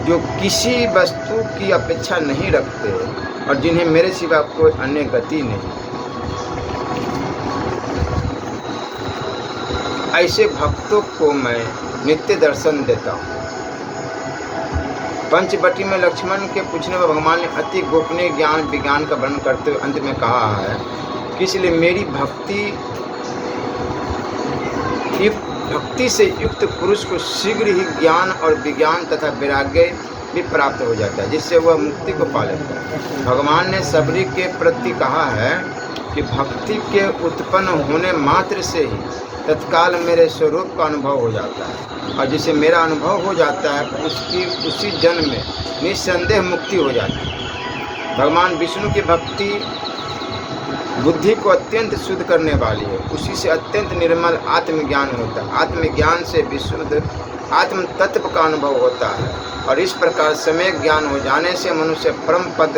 जो किसी वस्तु की अपेक्षा नहीं रखते और जिन्हें मेरे सिवा कोई अन्य गति नहीं, ऐसे भक्तों को मैं नित्य दर्शन देता हूँ। पंचवटी में लक्ष्मण के पूछने पर भगवान ने अति गोपनीय ज्ञान विज्ञान का वर्णन करते हुए अंत में कहा है कि इसलिए मेरी भक्ति से युक्त पुरुष को शीघ्र ही ज्ञान और विज्ञान तथा वैराग्य भी प्राप्त हो जाता है, जिससे वह मुक्ति को पा लेता है। भगवान ने सबरी के प्रति कहा है कि भक्ति के उत्पन्न होने मात्र से ही तत्काल मेरे स्वरूप का अनुभव हो जाता है, और जिसे मेरा अनुभव हो जाता है उसकी उसी जन्म में निस्संदेह मुक्ति हो जाती है। भगवान विष्णु की भक्ति बुद्धि को अत्यंत शुद्ध करने वाली है, उसी से अत्यंत निर्मल आत्मज्ञान होता है। आत्मज्ञान से विशुद्ध आत्म तत्व का अनुभव होता है, और इस प्रकार सम्यक ज्ञान हो जाने से मनुष्य परम पद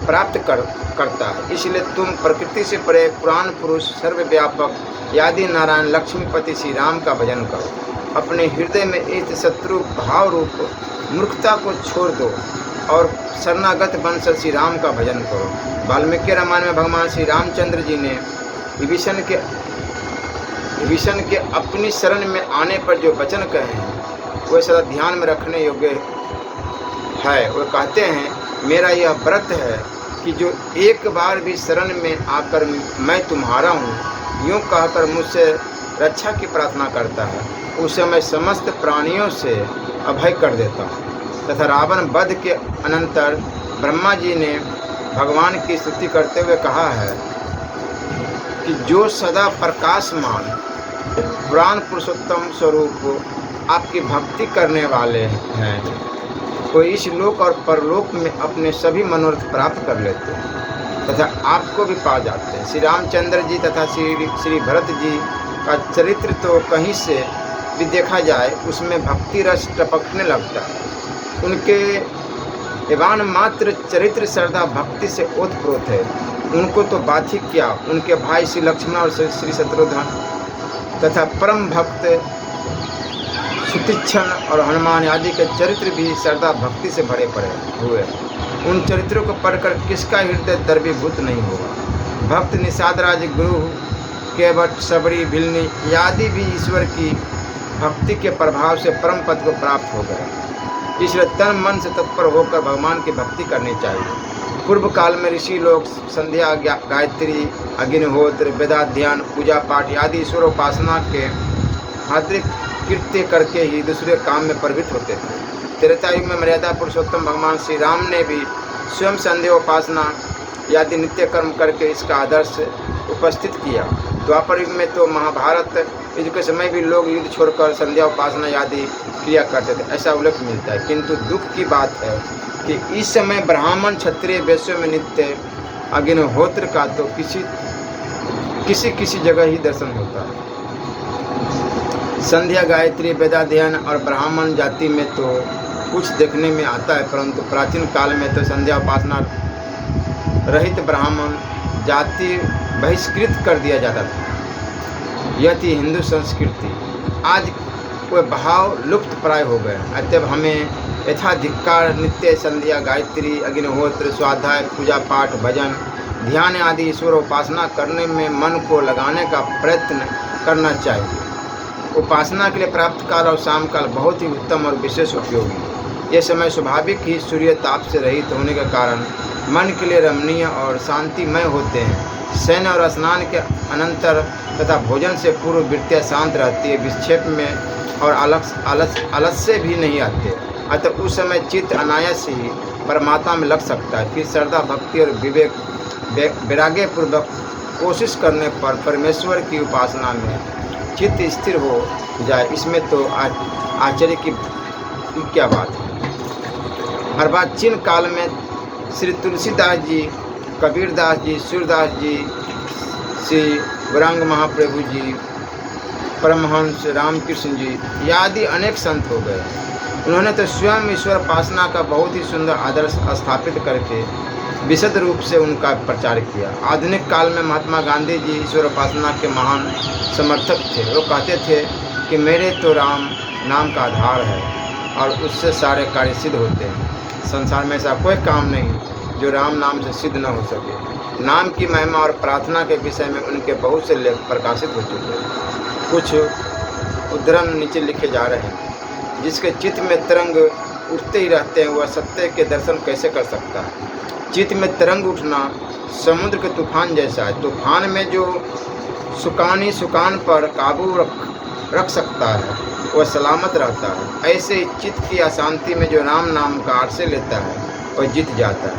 प्राप्त करता है। इसलिए तुम प्रकृति से परे पुराण पुरुष सर्वव्यापक यादि नारायण लक्ष्मीपति श्री राम का भजन करो। अपने हृदय में इस शत्रु भाव रूप मूर्खता को छोड़ दो और शरणागत बनकर श्री राम का भजन करो। वाल्मीकि रामायण में भगवान श्री रामचंद्र जी ने विभीषण के अपनी शरण में आने पर जो वचन कहे हैं वह सदा ध्यान में रखने योग्य है। वो कहते हैं, मेरा यह व्रत है कि जो एक बार भी शरण में आकर मैं तुम्हारा हूँ यूँ कहकर मुझसे रक्षा की प्रार्थना करता है, उसे मैं समस्त प्राणियों से अभय कर देता हूँ। तथा रावण वध के अनंतर ब्रह्मा जी ने भगवान की स्तुति करते हुए कहा है कि जो सदा प्रकाशमान पुराण पुरुषोत्तम स्वरूप आपकी भक्ति करने वाले हैं, वो इस लोक और परलोक में अपने सभी मनोरथ प्राप्त कर लेते हैं तथा आपको भी पा जाते हैं। श्री रामचंद्र जी तथा श्री भरत जी का चरित्र तो कहीं से भी देखा जाए उसमें भक्ति रस टपकने लगता है। उनके एवान मात्र चरित्र श्रद्धा भक्ति से ओतप्रोत है। उनको तो बात ही क्या, उनके भाई श्री लक्ष्मण और श्री शत्रुघ्न तथा परम भक्त सुतीक्ष्ण और हनुमान आदि के चरित्र भी श्रद्धा भक्ति से भरे पड़े हुए। उन चरित्रों को पढ़कर किसका हृदय द्रवीभूत नहीं होगा। भक्त निषाद राज गुरु केवट सबरी भिलनी आदि भी ईश्वर की भक्ति के प्रभाव से परम पद को प्राप्त हो गए। इसलिए तन मन से तत्पर होकर भगवान की भक्ति करनी चाहिए। पूर्व काल में ऋषि लोग संध्या गायत्री अग्निहोत्र वेदाध्यान पूजा पाठ आदि ईश्वर उपासना के आदि कृत्य करके ही दूसरे काम में प्रवृत्त होते थे। त्रेता युग में मर्यादा पुरुषोत्तम भगवान श्री राम ने भी स्वयं संध्या उपासना आदि नित्य कर्म करके इसका आदर्श उपस्थित किया। द्वापर युग में तो महाभारत युद्ध के समय भी लोग युद्ध छोड़कर संध्या उपासना आदि क्रिया करते थे, ऐसा उल्लेख मिलता है। किंतु दुख की बात है कि इस समय ब्राह्मण क्षत्रिय वैश्यों में नित्य अग्निहोत्र का तो किसी जगह ही दर्शन होता है। संध्या गायत्री वेदाध्ययन और ब्राह्मण जाति में तो कुछ देखने में आता है, परंतु प्राचीन काल में तो संध्या उपासना रहित ब्राह्मण जाति बहिष्कृत कर दिया जाता था। यह थी हिंदू संस्कृति। आज कोई भाव लुप्त प्राय हो गए। अतएव हमें यथाधिकार नित्य संध्या गायत्री अग्निहोत्र स्वाध्याय पूजा पाठ भजन ध्यान आदि ईश्वर उपासना करने में मन को लगाने का प्रयत्न करना चाहिए। उपासना के लिए प्राप्त काल और शाम काल बहुत ही उत्तम और विशेष उपयोगी है। यह समय स्वाभाविक ही सूर्य ताप से रहित होने के कारण मन के लिए रमणीय और शांतिमय होते हैं। शयन और स्नान के अनंतर तथा भोजन से पूर्व वृत्तियाँ शांत रहती है, विक्षेप में और आलस्य भी नहीं आते। अतः उस समय चित्त अनायास ही परमात्मा में लग सकता है। फिर श्रद्धा भक्ति और विवेक वैराग्य पूर्वक कोशिश करने पर परमेश्वर की उपासना में चित्त स्थिर हो जाए, इसमें तो आश्चर्य की क्या बात है। अर्वाचीन काल में श्री तुलसीदास जी, कबीरदास जी, सूरदास जी, श्री गौरांग महाप्रभु जी, परमहंस रामकृष्ण जी आदि अनेक संत हो गए। उन्होंने तो स्वयं ईश्वर उपासना का बहुत ही सुंदर आदर्श स्थापित करके विशद रूप से उनका प्रचार किया। आधुनिक काल में महात्मा गांधी जी ईश्वर उपासना के महान समर्थक थे। वो कहते थे कि मेरे तो राम नाम का आधार है और उससे सारे कार्य सिद्ध होते हैं। संसार में ऐसा कोई काम नहीं जो राम नाम से सिद्ध न हो सके। नाम की महिमा और प्रार्थना के विषय में उनके बहुत से लेख प्रकाशित हो चुके हैं। कुछ उद्धरण नीचे लिखे जा रहे हैं। जिसके चित्त में तरंग उठते ही रहते हैं वह सत्य के दर्शन कैसे कर सकता है। चित्त में तरंग उठना समुद्र के तूफान जैसा है। तूफान में जो सुकान पर काबू रख सकता है वह सलामत रहता है। ऐसे ही चित्त की अशांति में जो राम नाम का आश्रय लेता है वह जीत जाता है।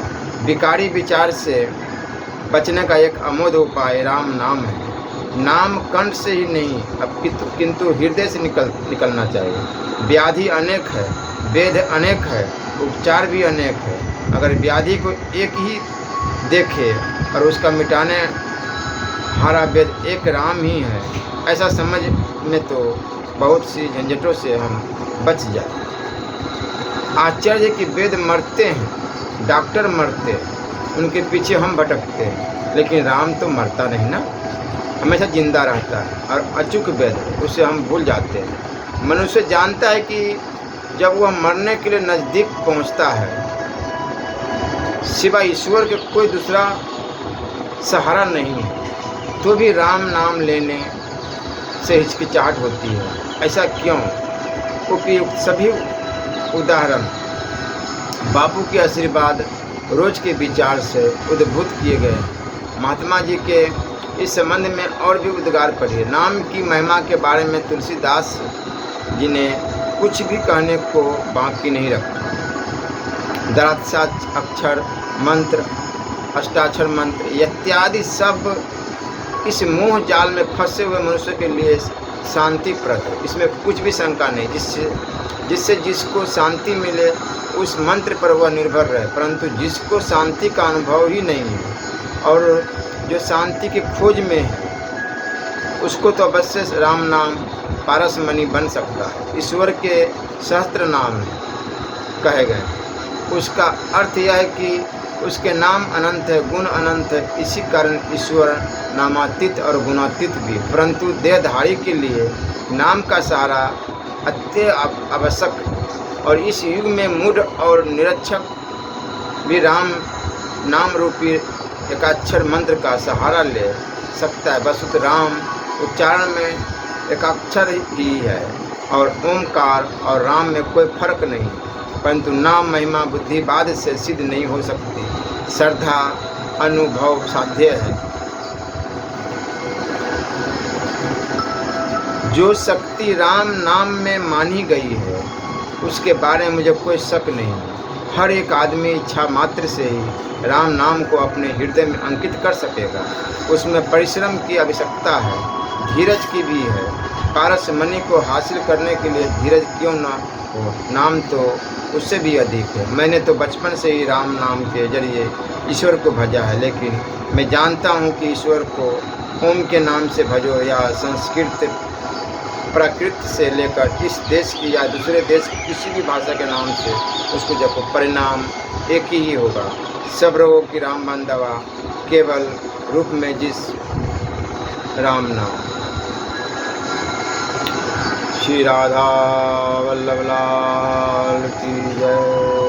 विकारी विचार से बचने का एक अमोघ उपाय राम नाम है। नाम कंठ से ही नहीं अब किंतु हृदय से निकलना चाहिए। व्याधि अनेक है, वेद अनेक है, उपचार भी अनेक है। अगर व्याधि को एक ही देखे और उसका मिटाने हारा वेद एक राम ही है, ऐसा समझ में तो बहुत सी झंझटों से हम बच जाए। आश्चर्य कि वेद मरते हैं, डॉक्टर मरते हैं, उनके पीछे हम भटकते हैं, लेकिन राम तो मरता नहीं ना, हमेशा जिंदा रहता है और अचूक वेद उसे हम भूल जाते हैं। मनुष्य जानता है कि जब वह मरने के लिए नज़दीक पहुंचता है सिवाय ईश्वर के कोई दूसरा सहारा नहीं है, तो भी राम नाम लेने से हिचकिचाहट होती है। ऐसा क्यों? उपयुक्त सभी उदाहरण बापू के आशीर्वाद रोज के विचार से उद्भूत किए गए। महात्मा जी के इस संबंध में और भी उद्गार पढ़िए। नाम की महिमा के बारे में तुलसीदास जी ने कुछ भी कहने को बाकी नहीं रखा। द्वादशाक्षर मंत्र, अष्टाक्षर मंत्र इत्यादि सब इस मोह जाल में फंसे हुए मनुष्य के लिए शांतिप्रद है, इसमें कुछ भी शंका नहीं। जिससे जिसको शांति मिले उस मंत्र पर वह निर्भर रहे, परंतु जिसको शांति का अनुभव ही नहीं है और जो शांति की खोज में है उसको तो अवश्य राम नाम पारसमणि बन सकता है। ईश्वर के सहस्त्र नाम कहे गए, उसका अर्थ यह है कि उसके नाम अनंत है, गुण अनंत है। इसी कारण ईश्वर नामातीत और गुणातीत भी, परंतु देहधारी के लिए नाम का सहारा अत्य आवश्यक। और इस युग में मूढ़ और भी राम नाम रूपी एकाक्षर मंत्र का सहारा ले सकता है। वस्तुतः राम उच्चारण में एकाक्षर ही है और ओमकार और राम में कोई फर्क नहीं, परंतु नाम महिमा बुद्धिवाद से सिद्ध नहीं हो सकती, श्रद्धा अनुभव साध्य है। जो शक्ति राम नाम में मानी गई है उसके बारे में मुझे कोई शक नहीं है। हर एक आदमी इच्छा मात्र से ही राम नाम को अपने हृदय में अंकित कर सकेगा। उसमें परिश्रम की आवश्यकता है, धीरज की भी है। पारस मणि को हासिल करने के लिए धीरज क्यों न हो, नाम तो उससे भी अधिक है। मैंने तो बचपन से ही राम नाम के जरिए ईश्वर को भजा है, लेकिन मैं जानता हूँ कि ईश्वर को ओम के नाम से भजो या संस्कृत प्रकृति से लेकर इस देश की या दूसरे देश की किसी भी भाषा के नाम से उसको जपो, परिणाम एक ही होगा। सब रोगों की रामबाण दवा केवल रूप में जिस राम नाम। श्री राधा वल्लभ लाल की जय।